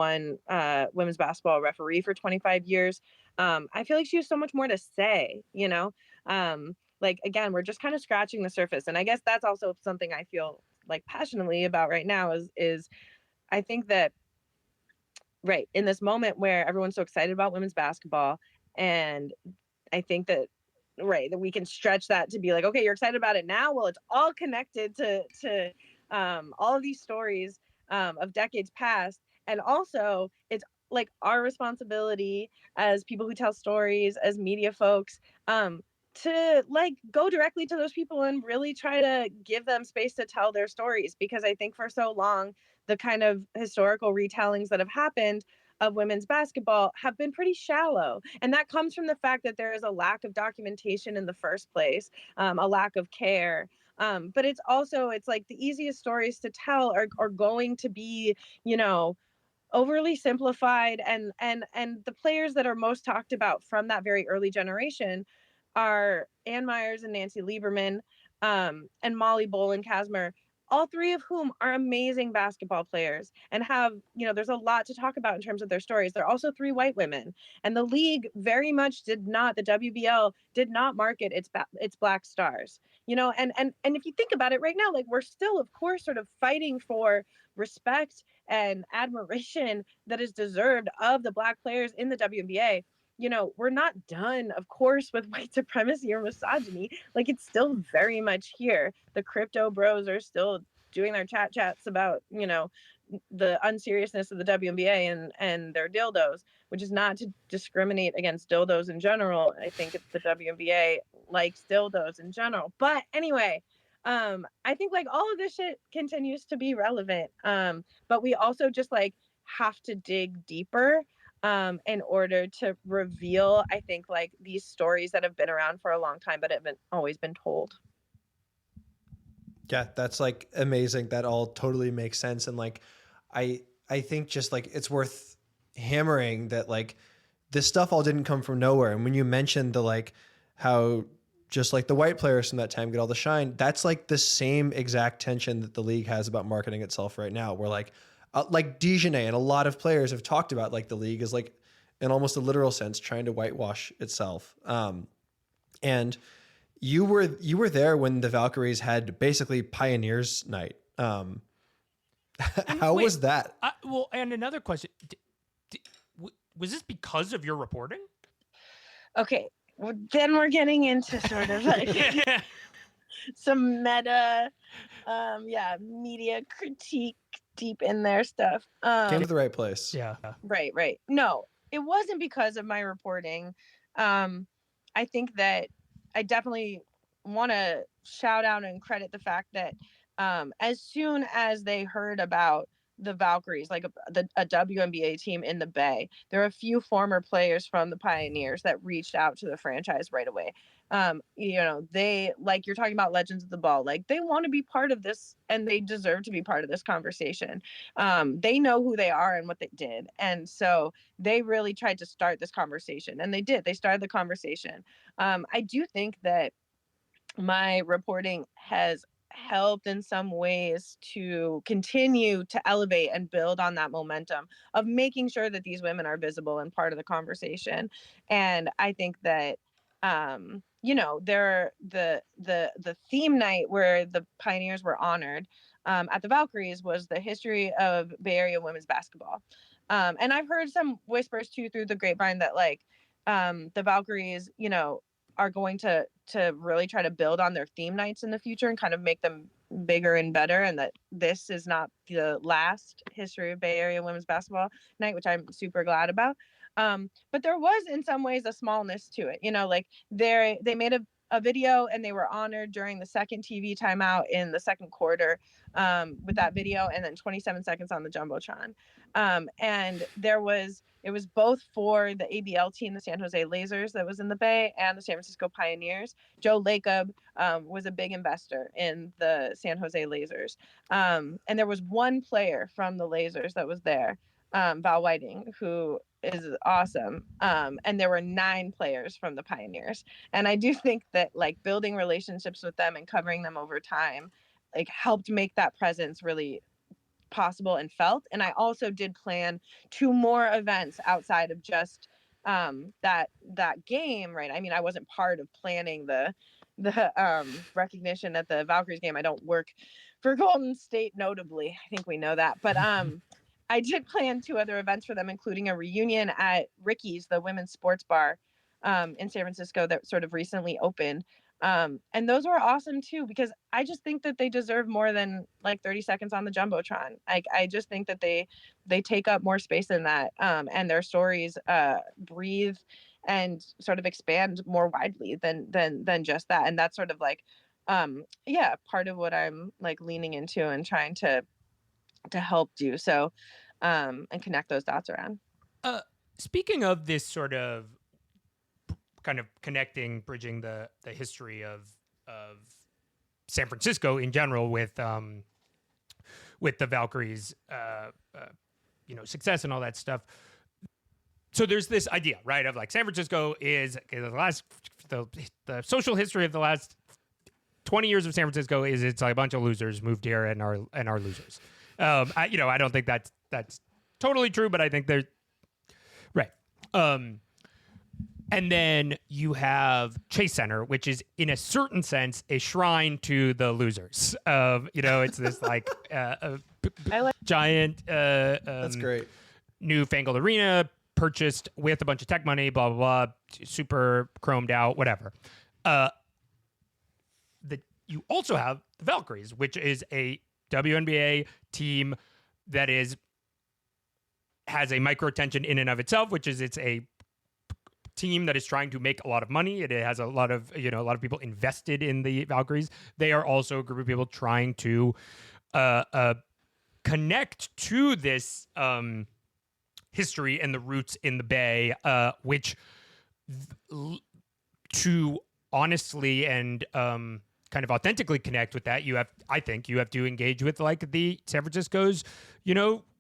I women's basketball referee for 25 years. I feel like she has so much more to say, you know? Like, again, we're just kind of scratching the surface. And I guess that's also something I feel like passionately about right now is I think that, right, in this moment where everyone's so excited about women's basketball, and I think that, right, that we can stretch that to be like, okay, you're excited about it now. Well, it's all connected to all of these stories of decades past. And also, it's like our responsibility as people who tell stories, as media folks, to like go directly to those people and really try to give them space to tell their stories. Because I think for so long, the kind of historical retellings that have happened of women's basketball have been pretty shallow. And that comes from the fact that there is a lack of documentation in the first place, a lack of care. But it's also, it's like the easiest stories to tell are going to be, you know, overly simplified, and the players that are most talked about from that very early generation are Ann Myers and Nancy Lieberman, and Molly Bolin-Kazmer, all three of whom are amazing basketball players and have, you know, there's a lot to talk about in terms of their stories. They're also three white women, and the league very much did not, the WBL did not market its black stars, you know, and if you think about it right now, like, we're still, of course, sort of fighting for respect and admiration that is deserved of the black players in the WNBA. You know, we're not done, of course, with white supremacy or misogyny. Like, it's still very much here. The crypto bros are still doing their chats about, you know, the unseriousness of the WNBA and their dildos, which is not to discriminate against dildos in general. I think it's the WNBA likes dildos in general. But anyway, I think like all of this shit continues to be relevant. But we also just like have to dig deeper in order to reveal, I think, like these stories that have been around for a long time, but have always been told. Yeah, that's like amazing. That all totally makes sense. And like, I think just like it's worth hammering that like this stuff all didn't come from nowhere. And when you mentioned the like how just like the white players from that time get all the shine, that's like the same exact tension that the league has about marketing itself right now. Where like Dijonay and a lot of players have talked about like the league is like in almost a literal sense trying to whitewash itself. And you were there when the Valkyries had basically Pioneers Night. How was that? Well, and another question: was this because of your reporting? Okay, well, then we're getting into sort of like some meta, media critique deep in their stuff. Came to the right place. Yeah. Right. No, it wasn't because of my reporting. I think that I definitely want to shout out and credit the fact that as soon as they heard about the Valkyries, like a WNBA team in the Bay, there are a few former players from the Pioneers that reached out to the franchise right away. You know, they, like you're talking about Legends of the Ball, like they want to be part of this and they deserve to be part of this conversation. They know who they are and what they did. And so they really tried to start this conversation, and they did. They started the conversation. I do think that my reporting has helped in some ways to continue to elevate and build on that momentum of making sure that these women are visible and part of the conversation. And I think that the theme night where the pioneers were honored at the Valkyries was the history of Bay Area women's basketball. And I've heard some whispers too through the grapevine that like the Valkyries, are going to really try to build on their theme nights in the future and kind of make them bigger and better, and that this is not the last history of Bay Area women's basketball night, which I'm super glad about. But there was in some ways a smallness to it, like they made a video and they were honored during the second TV timeout in the second quarter with that video, and then 27 seconds on the Jumbotron. And it was both for the ABL team, the San Jose Lasers that was in the Bay, and the San Francisco Pioneers. Joe Lacob was a big investor in the San Jose Lasers. And there was one player from the Lasers that was there, Val Whiting, who is awesome. And there were 9 players from the Pioneers. And I do think that like building relationships with them and covering them over time, like helped make that presence really possible and felt. And I also did plan 2 more events outside of just that game, right? I mean, I wasn't part of planning the recognition at the Valkyries game. I don't work for Golden State, notably. I think we know that. But I did plan 2 other events for them, including a reunion at Ricky's, the women's sports bar in San Francisco that sort of recently opened. And those were awesome too, because I just think that they deserve more than like 30 seconds on the Jumbotron. I just think that they take up more space than that, and their stories breathe and sort of expand more widely than just that. And that's sort of like part of what I'm like leaning into and trying to help do so, and connect those dots around. Speaking of this sort of kind of bridging the history of San Francisco in general with the Valkyries, success and all that stuff. So there's this idea, right, of like San Francisco is the social history of the last 20 years of San Francisco is it's like a bunch of losers moved here and are losers. I don't think that's totally true, but I think they're right. And then you have Chase Center, which is in a certain sense a shrine to the losers. It's this like giant, That's great, newfangled arena purchased with a bunch of tech money, blah blah blah, super chromed out, whatever. You also have the Valkyries, which is a WNBA team that has a micro tension in and of itself, which is it's a team that is trying to make a lot of money. It has a lot of people invested in the Valkyries. They are also a group of people trying to connect to this history and the roots in the Bay, which to honestly and kind of authentically connect with that, I think you have to engage with like the San Francisco's,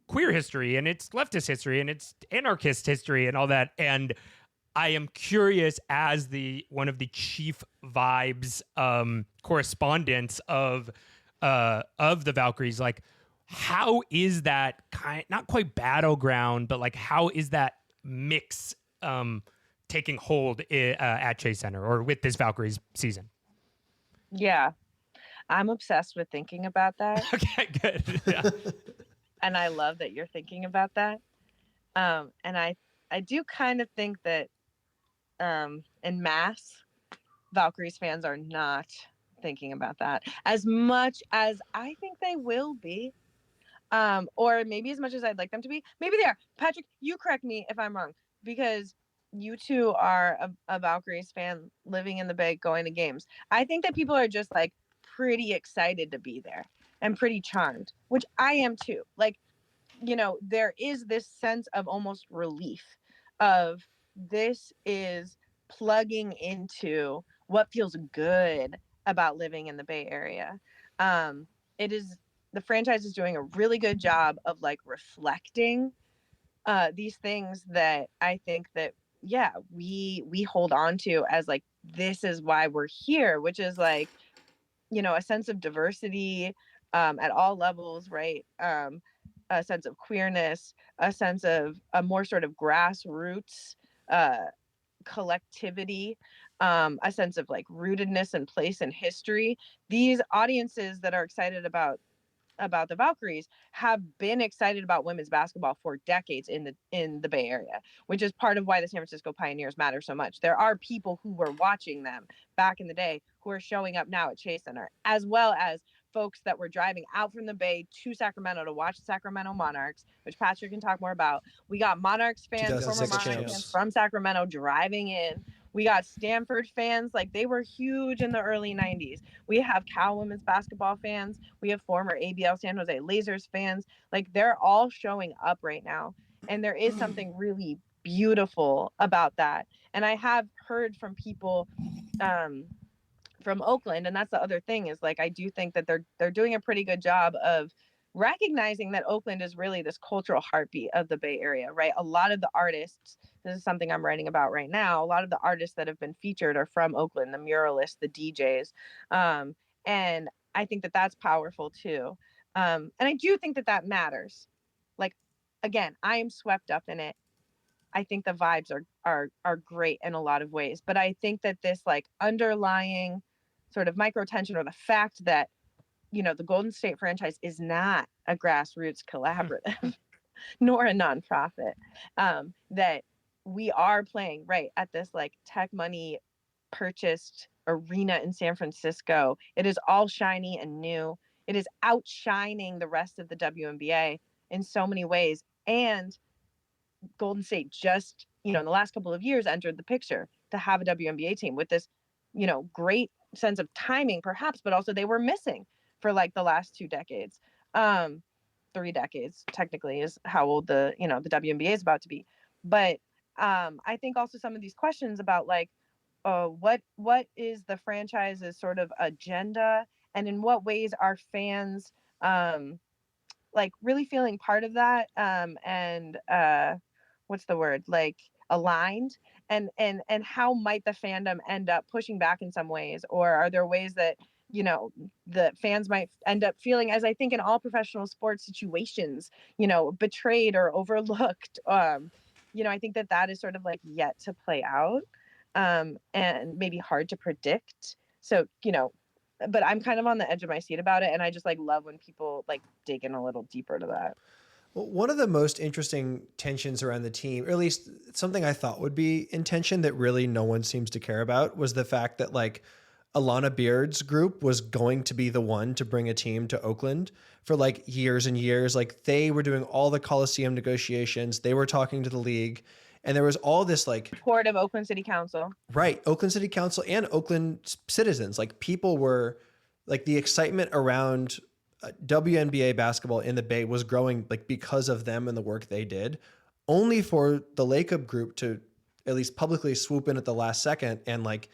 queer history and its leftist history and its anarchist history and all that. And I am curious, as one of the chief vibes correspondents of the Valkyries, like how is that not quite battleground, but like how is that mix taking hold at Chase Center or with this Valkyries season? Yeah, I'm obsessed with thinking about that. Okay, good. Yeah. And I love that you're thinking about that. And I do kind of think that en masse, Valkyries fans are not thinking about that as much as I think they will be. Or maybe as much as I'd like them to be. Maybe they are. Patrick, you correct me if I'm wrong, because you too are a Valkyries fan living in the Bay, going to games. I think that people are just like pretty excited to be there and pretty charmed, which I am too. Like, there is this sense of almost relief of this is plugging into what feels good about living in the Bay Area. The franchise is doing a really good job of like reflecting these things that I think that, we hold on to as like, this is why we're here, which is like, a sense of diversity at all levels, right? A sense of queerness, a sense of a more sort of grassroots collectivity, a sense of like rootedness and place and history. These audiences that are excited about the Valkyries have been excited about women's basketball for decades in the Bay Area, which is part of why the San Francisco Pioneers matter so much. There are people who were watching them back in the day who are showing up now at Chase Center, as well as folks that were driving out from the Bay to Sacramento to watch the Sacramento Monarchs, which Patrick can talk more about. We got Monarchs fans, former 2006 Monarchs champs. fans from Sacramento driving in. We got Stanford fans, like they were huge in the early 90s. We have Cal women's basketball fans. We have former ABL San Jose Lasers fans. Like they're all showing up right now. And there is something really beautiful about that. And I have heard from people from Oakland, and that's the other thing is like I do think that they're doing a pretty good job of recognizing that Oakland is really this cultural heartbeat of the Bay Area, right? A lot of the artists, this is something I'm writing about right now, a lot of the artists that have been featured are from Oakland, the muralists, the DJs. And I think that that's powerful too. And I do think that that matters. Like, again, I am swept up in it. I think the vibes are great in a lot of ways, but I think that this like underlying sort of micro tension, or the fact that, you know, the Golden State franchise is not a grassroots collaborative nor a nonprofit, that we are playing right at this like tech money purchased arena in San Francisco. It is all shiny and new. It is outshining the rest of the WNBA in so many ways. And Golden State just, you know, in the last couple of years entered the picture to have a WNBA team with this, you know, great sense of timing perhaps, but also they were missing for like the last 2 decades. 3 decades technically is how old the, you know, the WNBA is about to be. But I think also some of these questions about like what is the franchise's sort of agenda, and in what ways are fans like really feeling part of that, and what's the word, like aligned, and how might the fandom end up pushing back in some ways, or are there ways that, you know, the fans might end up feeling, as I think in all professional sports situations, you know, betrayed or overlooked. You know, I think that that is sort of like yet to play out, and maybe hard to predict. So, you know, but I'm kind of on the edge of my seat about it, and I just like love when people like dig in a little deeper to that. Well, one of the most interesting tensions around the team, or at least something I thought would be in tension that really no one seems to care about, was the fact that like Alana Beard's group was going to be the one to bring a team to Oakland for like years and years. Like they were doing all the Coliseum negotiations. They were talking to the league, and there was all this like Report of Oakland City Council. Right. Oakland City Council and Oakland citizens. Like people were like the excitement around WNBA basketball in the Bay was growing like because of them and the work they did, only for the Lacob group to at least publicly swoop in at the last second and like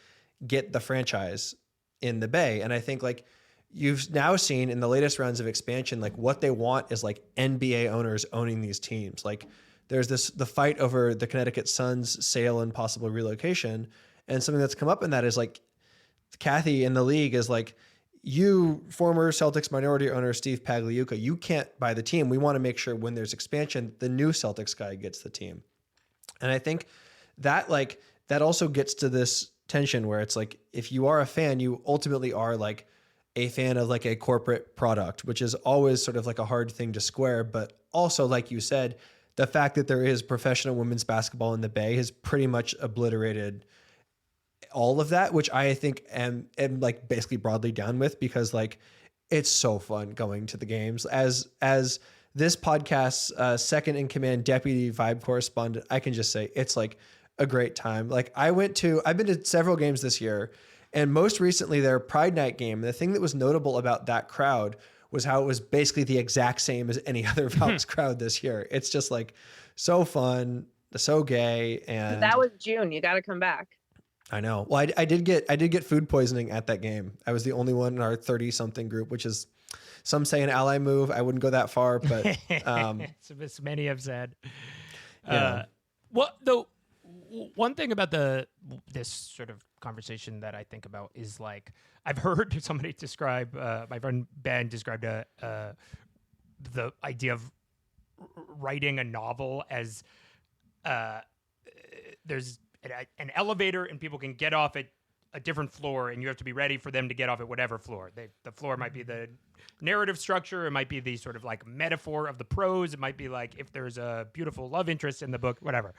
get the franchise in the Bay. And I think like you've now seen in the latest rounds of expansion, like what they want is like NBA owners owning these teams. Like there's the fight over the Connecticut Suns sale and possible relocation. And something that's come up in that is like Kathy in the league is like, you former Celtics minority owner, Steve Pagliuca, you can't buy the team. We want to make sure when there's expansion, the new Celtics guy gets the team. And I think that like, that also gets to this tension where it's like, if you are a fan, you ultimately are like a fan of like a corporate product, which is always sort of like a hard thing to square. But also, like you said, the fact that there is professional women's basketball in the Bay has pretty much obliterated all of that, which I think am like basically broadly down with, because like it's so fun going to the games. As this podcast's second in command deputy vibe correspondent, I can just say it's like a great time. Like I've been to several games this year, and most recently their Pride Night game. The thing that was notable about that crowd was how it was basically the exact same as any other Valks crowd this year. It's just like so fun, so gay, and That was June. You got to come back. I know. Well, I did get food poisoning at that game. I was the only one in our 30-something group, which is, some say, an ally move. I wouldn't go that far, but as many have said. Yeah. One thing about this sort of conversation that I think about is like, I've heard somebody describe, my friend Ben described the idea of writing a novel as there's an elevator and people can get off at a different floor, and you have to be ready for them to get off at whatever floor. The floor might be the narrative structure. It might be the sort of like metaphor of the prose. It might be like if there's a beautiful love interest in the book, whatever.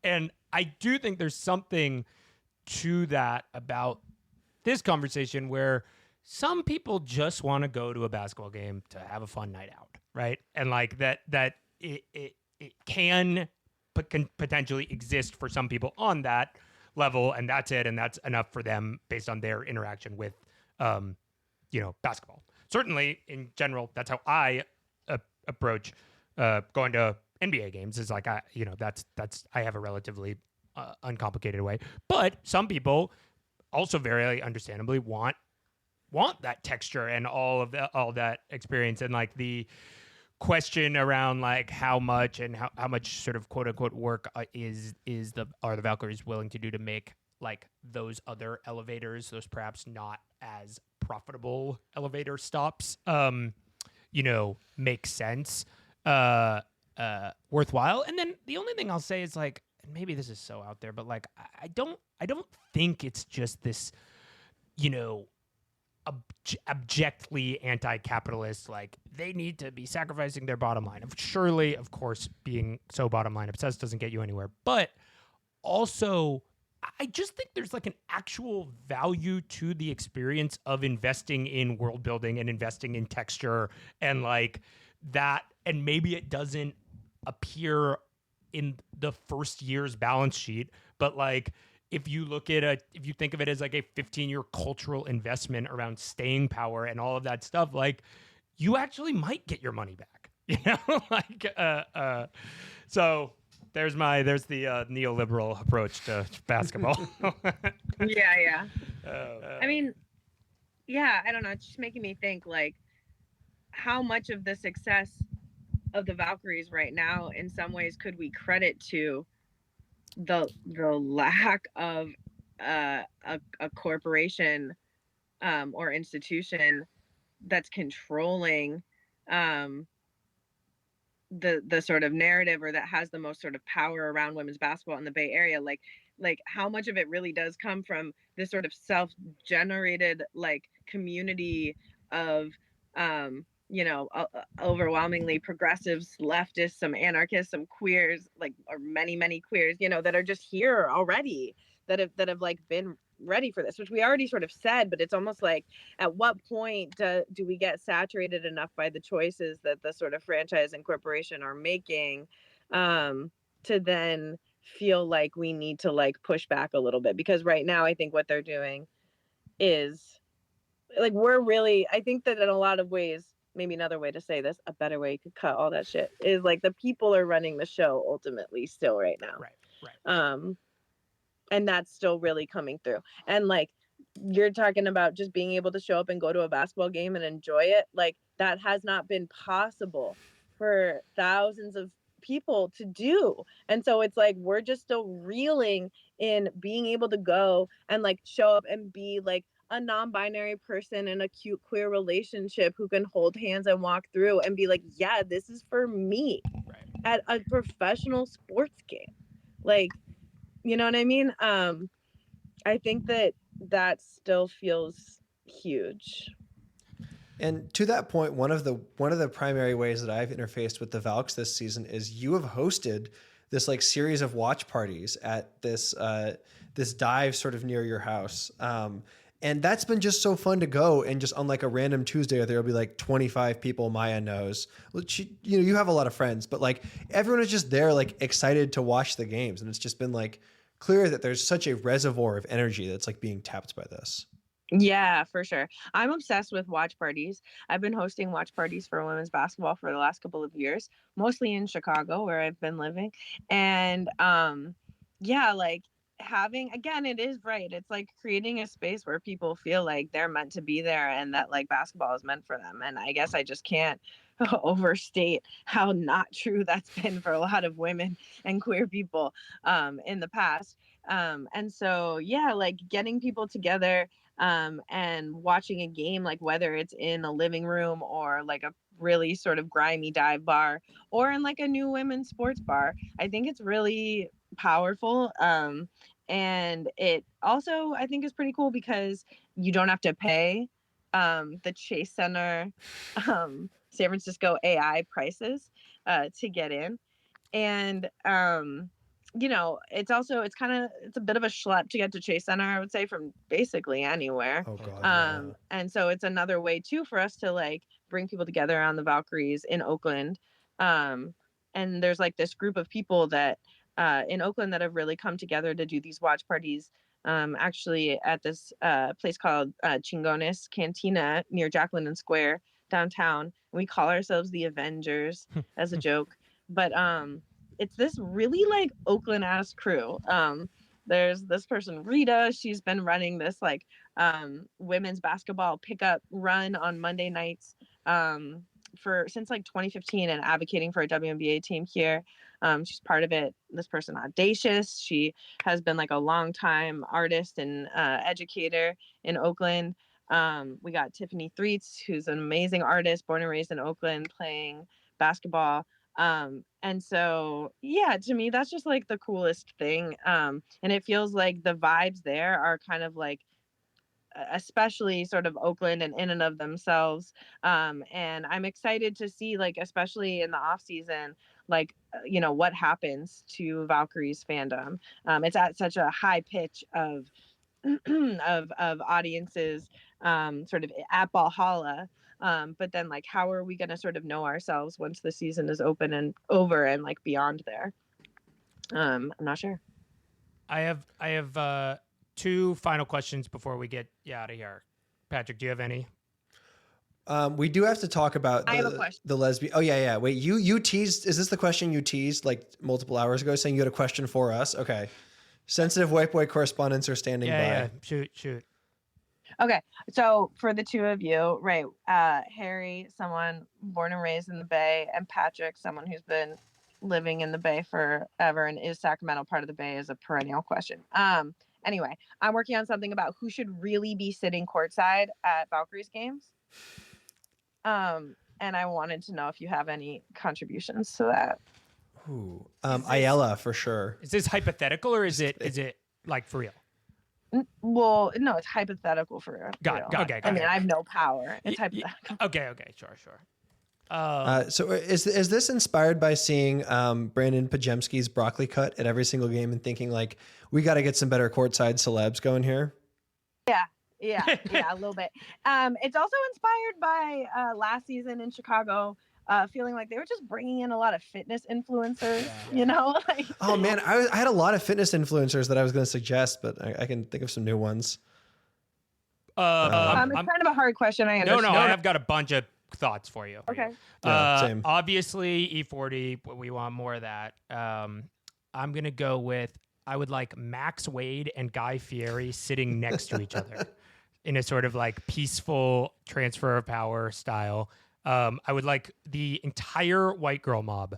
And I do think there's something to that about this conversation where some people just want to go to a basketball game to have a fun night out, right? And like that it can potentially exist for some people on that level, and that's it, and that's enough for them based on their interaction with basketball. Certainly in general, that's how I approach going to NBA games. Is like that's I have a relatively uncomplicated way. But some people also very understandably want that texture and all that experience, and like the question around like how much sort of quote unquote work are the Valkyries willing to do to make like those other elevators, those perhaps not as profitable elevator stops, make sense, worthwhile. And then the only thing I'll say is like, and maybe this is so out there, but like I don't think it's just this, abjectly anti-capitalist, like they need to be sacrificing their bottom line. Surely, of course, being so bottom line obsessed doesn't get you anywhere. But also, I just think there's like an actual value to the experience of investing in world building and investing in texture and like that. And maybe it doesn't appear in the first year's balance sheet, but like if you think of it as like a 15-year cultural investment around staying power and all of that stuff, like you actually might get your money back, so there's the neoliberal approach to basketball. Yeah. I mean, yeah, I don't know. It's just making me think like how much of the success of the Valkyries right now, in some ways, could we credit to the lack of a corporation or institution that's controlling the sort of narrative, or that has the most sort of power around women's basketball in the Bay Area. Like how much of it really does come from this sort of self-generated like community of overwhelmingly progressives, leftists, some anarchists, some queers, like, or many queers, that are just here already, that have like been ready for this, which we already sort of said, but it's almost like at what point do we get saturated enough by the choices that the sort of franchise and corporation are making to then feel like we need to like push back a little bit? Because right now I think what they're doing is like, I think that in a lot of ways, maybe another way to say this, a better way you could cut all that shit, is like the people are running the show ultimately still right now. Right. And that's still really coming through. And like you're talking about just being able to show up and go to a basketball game and enjoy it, like that has not been possible for thousands of people to do. And so it's like we're just still reeling in being able to go and like show up and be like a non-binary person in a cute queer relationship who can hold hands and walk through and be like, yeah, this is for me, Right. at a professional sports game. Like, you know what I mean? I think that still feels huge. And to that point, one of the primary ways that I've interfaced with the Valks this season is you have hosted this like series of watch parties at this dive sort of near your house. And that's been just so fun to go, and just on like a random Tuesday, there'll be like 25 people Maya knows. You have a lot of friends, but like everyone is just there, like excited to watch the games. And it's just been like clear that there's such a reservoir of energy that's like being tapped by this. Yeah, for sure. I'm obsessed with watch parties. I've been hosting watch parties for women's basketball for the last couple of years, mostly in Chicago where I've been living. And yeah, like having, again, it is right. It's like creating a space where people feel like they're meant to be there and that like basketball is meant for them. And I guess I just can't overstate how not true that's been for a lot of women and queer people in the past. And so, yeah, like getting people together and watching a game, like whether it's in a living room or like a really sort of grimy dive bar or in like a new women's sports bar, I think it's really powerful. And it also, I think, is pretty cool because you don't have to pay the Chase Center San Francisco AI prices to get in. And it's a bit of a schlep to get to Chase Center, I would say, from basically anywhere. Oh God. And so it's another way too for us to like bring people together on the Valkyries in Oakland. And there's like this group of people that in Oakland that have really come together to do these watch parties. Actually at this place called Chingones Cantina near Jack London Square downtown. We call ourselves the Avengers as a joke. But it's this really like Oakland ass crew. There's this person, Rita. She's been running this like women's basketball pickup run on Monday nights since like 2015 and advocating for a WNBA team here. She's part of it. This person, Audacious. She has been like a long time artist and educator in Oakland. We got Tiffany Threets, who's an amazing artist, born and raised in Oakland, playing basketball. And so, yeah, to me, that's just like the coolest thing. And it feels like the vibes there are kind of like, especially sort of Oakland and in and of themselves. And I'm excited to see, like, especially in the off season, like, what happens to Valkyrie's fandom. It's at such a high pitch of, of audiences, sort of at Valhalla. But then like, how are we going to sort of know ourselves once the season is open and over and like beyond there? I'm not sure. I have two final questions before we get you out of here. Patrick, do you have any? We do have to talk about I have a question. the lesbian. Oh yeah. Wait, you teased. Is this the question you teased like multiple hours ago, saying you had a question for us? Okay. Sensitive white boy correspondents are standing by. Yeah. Shoot. Okay, so for the two of you, right, Harry, someone born and raised in the Bay, and Patrick, someone who's been living in the Bay forever and is Sacramento part of the Bay, is a perennial question. Anyway, I'm working on something about who should really be sitting courtside at Valkyries games. And I wanted to know if you have any contributions to that. Ooh, Ayala for sure. Is this hypothetical or is it like for real? Well, no, it's hypothetical for real. Got it. I mean, I have no power. It's hypothetical. Okay, sure. So is this inspired by seeing Brandon Pajemski's broccoli cut at every single game and thinking like, we got to get some better courtside celebs going here? Yeah, a little bit. It's also inspired by last season in Chicago, feeling like they were just bringing in a lot of fitness influencers, like, oh man, I had a lot of fitness influencers that I was going to suggest, but I can think of some new ones. It's kind of a hard question. I understand. No, I've got a bunch of thoughts for you. Okay. Same. Obviously E40, but we want more of that. I'm going to go with, I would like Max Wade and Guy Fieri sitting next to each other in a sort of like peaceful transfer of power style. I would like the entire white girl mob.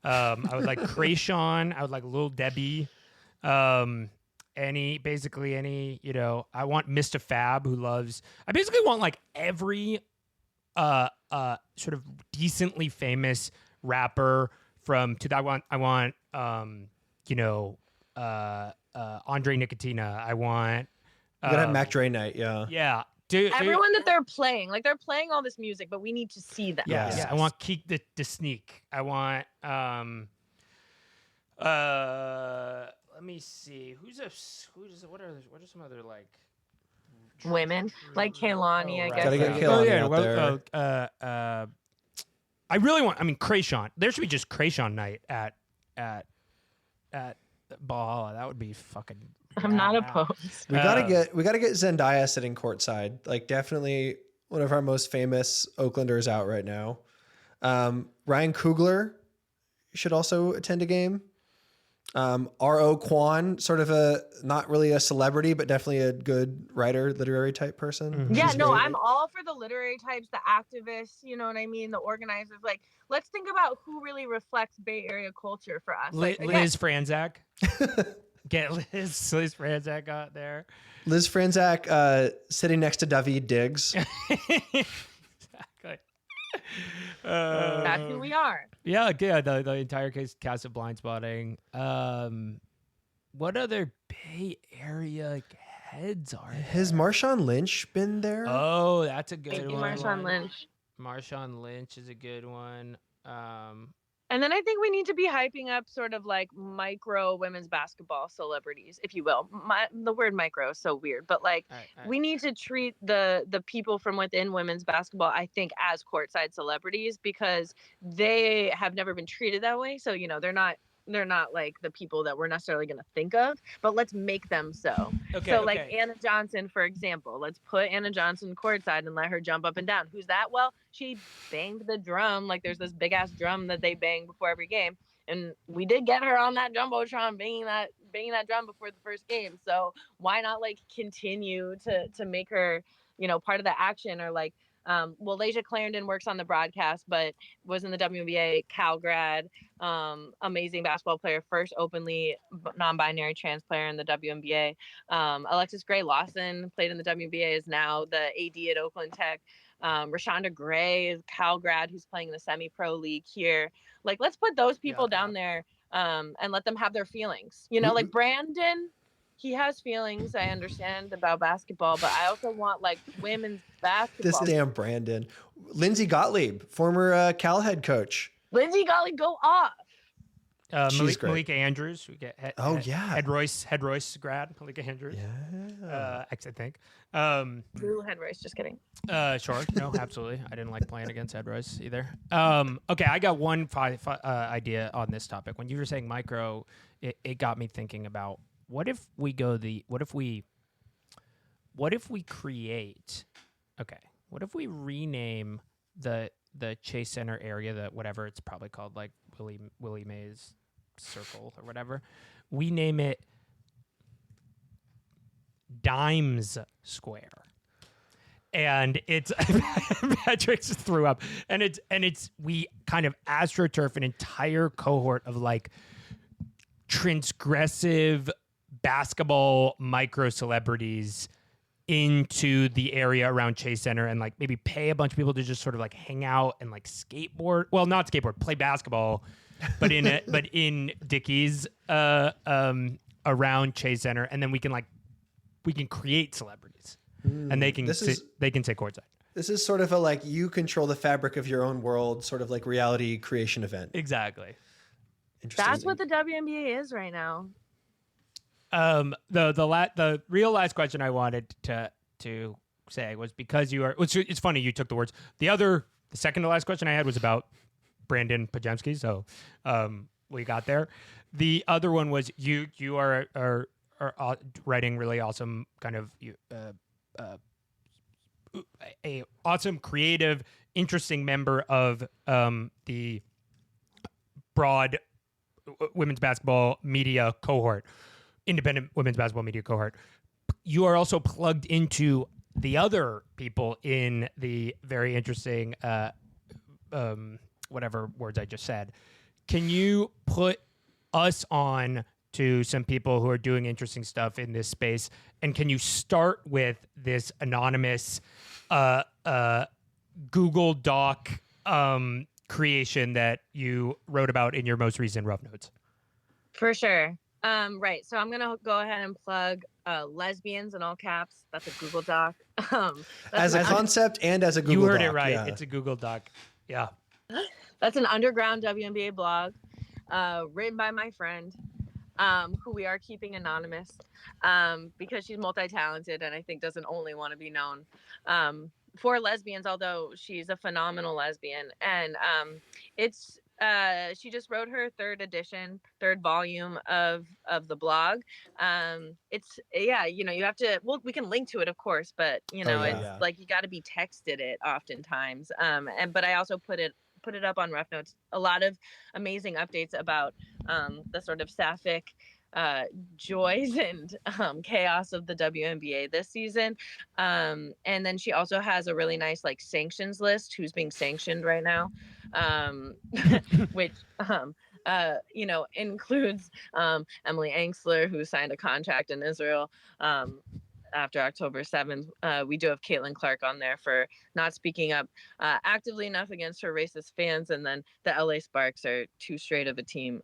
I would like Krayshawn. I would like Lil Debbie. I want Mr. Fab I basically want like every sort of decently famous rapper from I want Andre Nicotina. I want You gotta have Mac Dre night, yeah. Yeah. Everyone that they're playing, like they're playing all this music, but we need to see them. Yes. I want Keek the Sneak. I want let me see. What are some other like women like Kaylani, I guess. Gotta get Kaylani out there. I really want Krayshawn. There should be just Krayshawn night at Valhalla. That would be fucking I'm not opposed. We gotta get Zendaya sitting courtside. Like definitely one of our most famous Oaklanders out right now. Ryan Coogler should also attend a game. R.O. Kwan, sort of not really a celebrity, but definitely a good writer, literary type person. Mm-hmm. Yeah, no, I'm all for the literary types, the activists, you know what I mean? The organizers. Like, let's think about who really reflects Bay Area culture for us. Liz Franzak. Get Liz Franzak out there. Liz Franzak sitting next to David Diggs. Exactly. That's who we are. Yeah, the entire cast of Blind Spotting. what other Bay Area heads are there? Has Marshawn Lynch been there? Oh, that's a good Thank you, one. Marshawn Lynch. Marshawn Lynch is a good one. And then I think we need to be hyping up sort of like micro women's basketball celebrities, if you will. The word micro is so weird, but like all right. we need to treat the people from within women's basketball, I think, as courtside celebrities because they have never been treated that way. So, they're not like the people that we're necessarily going to think of, but let's make them so. Like Anna Johnson, for example, let's put Anna Johnson courtside and let her jump up and down. Who's that? Well, she banged the drum. Like there's this big ass drum that they bang before every game. And we did get her on that Jumbotron banging that drum before the first game. So why not like continue to make her, part of the action or like, Lasia Clarendon works on the broadcast, but was in the WNBA, Cal grad, amazing basketball player, first openly non-binary trans player in the WNBA. Alexis Gray Lawson played in the WNBA, is now the AD at Oakland Tech. Rashonda Gray is Cal grad who's playing in the semi-pro league here. Like, let's put those people down there and let them have their feelings. Like Brandon, he has feelings, I understand, about basketball, but I also want like women's basketball. This damn Brandon. Lindsay Gottlieb, former Cal head coach. Lindsay Gottlieb, go off. She's great. Malika Andrews. We get Head Royce grad. Malika Andrews. Yeah. I think. Blue Head Royce. Just kidding. Sure. No, absolutely. I didn't like playing against Head Royce either. Okay, I got one idea on this topic. When you were saying micro, it got me thinking about what if we rename the Chase Center area, that whatever it's probably called, like Willie Mays Circle or whatever, we name it Dimes Square. And it's Patrick just threw up. And it's we kind of astroturf an entire cohort of like transgressive basketball micro celebrities into the area around Chase Center and like maybe pay a bunch of people to just sort of like hang out and like skateboard. Well, not skateboard, play basketball, but in Dickies around Chase Center, and then we can create celebrities and they can say courtside. This is sort of a like you control the fabric of your own world, sort of like reality creation event. Exactly. Interesting. That's what the WNBA is right now. The real last question I wanted to say was because it's funny you took the words. The second to last question I had was about Brandon Pajemski, so we got there. The other one was you are writing really awesome kind of a awesome, creative, interesting member of the broad women's basketball media cohort. Independent women's basketball media cohort. You are also plugged into the other people in the very interesting, whatever words I just said. Can you put us on to some people who are doing interesting stuff in this space? And can you start with this anonymous Google Doc creation that you wrote about in your most recent Rough Notes? For sure. Right. So I'm going to go ahead and plug lesbians in all caps. That's a Google Doc. As a concept and as a Google Doc. You heard it right. Yeah. It's a Google Doc. Yeah. That's an underground WNBA blog written by my friend, who we are keeping anonymous because she's multi-talented and I think doesn't only want to be known for lesbians, although she's a phenomenal lesbian. And she just wrote her third volume of the blog. You have to, we can link to it, of course, but like you got to be texted it oftentimes. But I also put it up on Rough Notes. A lot of amazing updates about the sort of sapphic joys and chaos of the WNBA this season. And then she also has a really nice like sanctions list, who's being sanctioned right now, which includes Emily Angsler, who signed a contract in Israel, after October 7th. We do have Caitlin Clark on there for not speaking up actively enough against her racist fans, and then the LA Sparks are too straight of a team.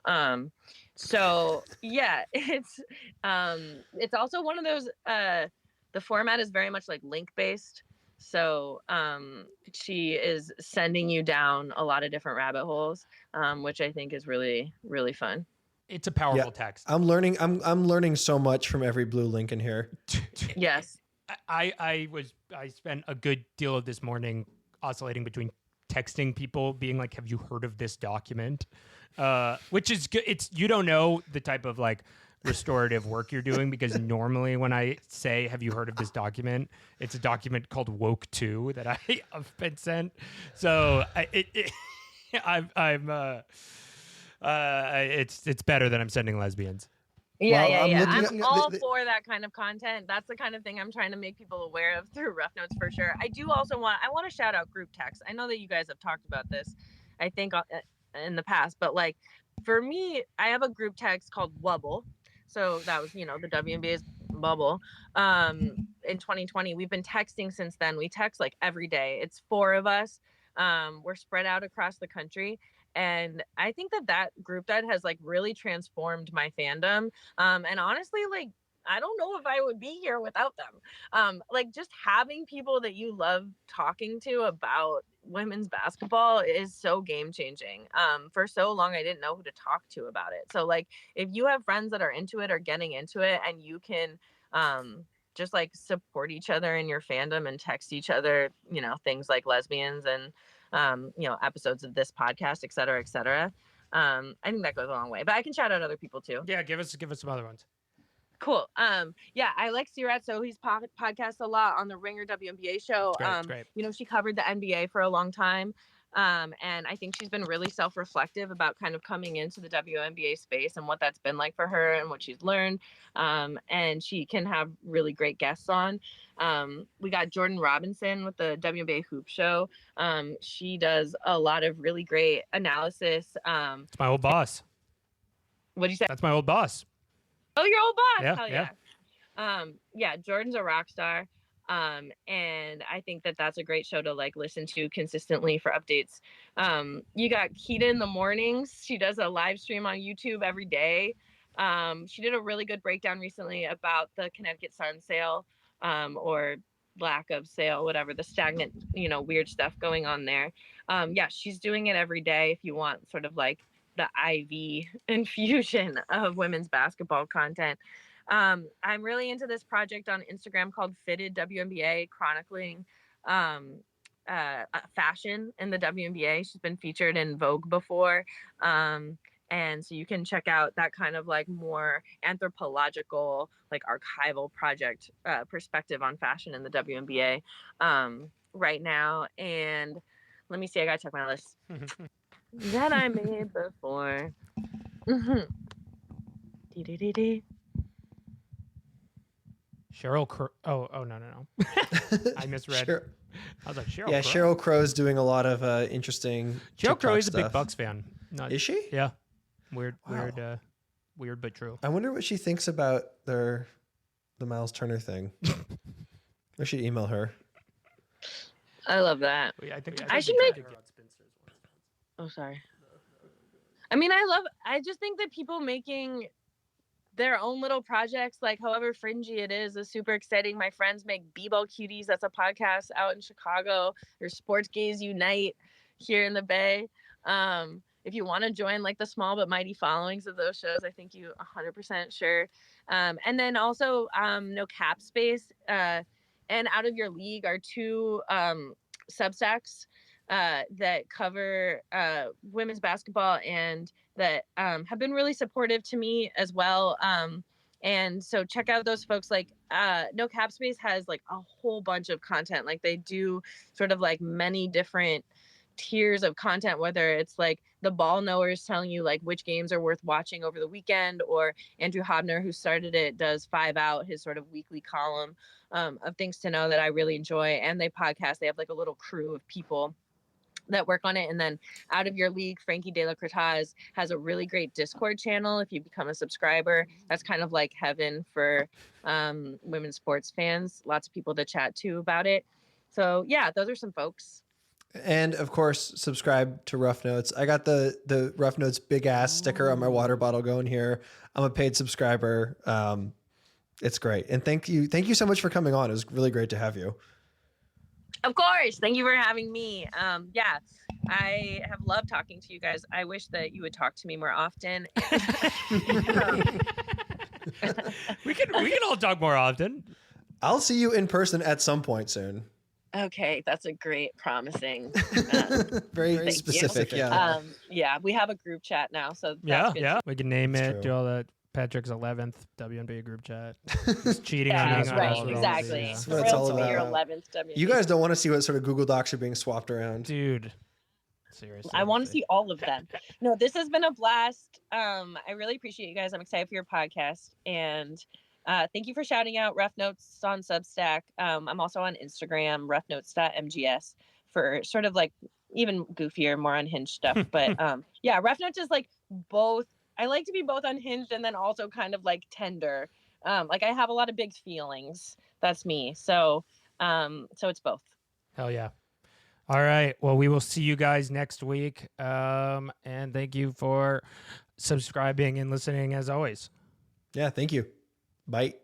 So yeah, it's also one of those. The format is very much like link based. So she is sending you down a lot of different rabbit holes, which I think is really, really fun. It's a powerful text. I'm learning so much from every blue link in here. Yes. I spent a good deal of this morning oscillating between texting people being like, have you heard of this document? Which is good. You don't know the type of like restorative work you're doing, because normally when I say, have you heard of this document, it's a document called Woke 2 that I have been sent. So it's better than I'm sending lesbians. Yeah. I'm all for that kind of content. That's the kind of thing I'm trying to make people aware of through Rough Notes for sure. I do also want to shout out group text. I know that you guys have talked about this, I think, in the past, but like for me, I have a group text called Wubble. So that was, the WNBA's bubble. In 2020, we've been texting since then. We text like every day. It's 4 of us. We're spread out across the country. And I think that group that has like really transformed my fandom. And honestly, like, I don't know if I would be here without them. Like just having people that you love talking to about women's basketball is so game changing. For so long, I didn't know who to talk to about it. So like, if you have friends that are into it or getting into it, and you can just like support each other in your fandom and text each other, things like lesbians and episodes of this podcast, et cetera, et cetera. I think that goes a long way, but I can shout out other people too. Yeah. Give us some other ones. Cool. Yeah, I like Sirat Sohi's podcast a lot on the Ringer WNBA show. It's great. She covered the NBA for a long time. And I think she's been really self-reflective about kind of coming into the WNBA space and what that's been like for her and what she's learned. And she can have really great guests on. We got Jordan Robinson with the WNBA Hoop Show. She does a lot of really great analysis. It's my old boss. What'd you say? That's my old boss. Oh, your old boss. Yeah, Hell yeah. Jordan's a rock star. And I think that's a great show to like listen to consistently for updates. You got Keita in the mornings. She does a live stream on YouTube every day. She did a really good breakdown recently about the Connecticut Sun sale, or lack of sale, whatever, the stagnant, weird stuff going on there. Yeah, she's doing it every day if you want sort of like the IV infusion of women's basketball content. I'm really into this project on Instagram called Fitted WNBA, chronicling fashion in the WNBA. She's been featured in Vogue before. And so you can check out that kind of like more anthropological, like archival project perspective on fashion in the WNBA right now. And let me see, I gotta check my list. That I made before. Sheryl Crow. Oh, no. I misread. I was like, Sheryl Crow. Yeah, Sheryl Crow's doing a lot of interesting Sheryl Crow is a stuff. big Bucks fan. Is she? Yeah. Weird, Wow. weird, but true. I wonder what she thinks about the Miles Turner thing. I should email her. I love that. I think I should make. Oh, sorry. I mean, I just think that people making their own little projects, like however fringy it is super exciting. My friends make B-Ball Cuties. That's a podcast out in Chicago. There's Sports Gays Unite here in the Bay. If you want to join like the small but mighty followings of those shows, I think you 100% sure. And then also No Cap Space and Out of Your League are 2 Substacks that cover women's basketball and that have been really supportive to me as well. And so check out those folks. Like No Cap Space has like a whole bunch of content. Like they do sort of like many different tiers of content, whether it's like the ball knowers telling you like which games are worth watching over the weekend, or Andrew Hobner, who started it, does 5 Out, his sort of weekly column of things to know that I really enjoy. And they podcast. They have like a little crew of people that work on it. And then Out of Your League, Frankie De La Cortaz has a really great Discord channel. If you become a subscriber, that's kind of like heaven for women's sports fans. Lots of people to chat to about it. So yeah, those are some folks. And of course, subscribe to Rough Notes. I got the Rough Notes big ass sticker on my water bottle going here. I'm a paid subscriber. It's great. And thank you so much for coming on. It was really great to have you. Of course. Thank you for having me. Yeah, I have loved talking to you guys. I wish that you would talk to me more often. We can all talk more often. I'll see you in person at some point soon. Okay, that's a great promising. Very specific. Yeah. Yeah, we have a group chat now, so Yeah, that's good. we can name That's it. true. Do all that. Patrick's 11th WNBA group chat. He's cheating on Yeah, me. that's on right, all of these, exactly. yeah. That's what it's all Thrilled to be your about. 11th WNBA. You guys don't want to see what sort of Google Docs are being swapped around. Dude. Seriously. I want to see all of them. No, this has been a blast. I really appreciate you guys. I'm excited for your podcast. And thank you for shouting out Rough Notes on Substack. I'm also on Instagram, roughnotes.mgs, for sort of like even goofier, more unhinged stuff. But yeah, Rough Notes is like both. I like to be both unhinged and then also kind of like tender. Like I have a lot of big feelings. That's me. So it's both. Hell yeah. All right. Well, we will see you guys next week. And thank you for subscribing and listening as always. Yeah. Thank you. Bye.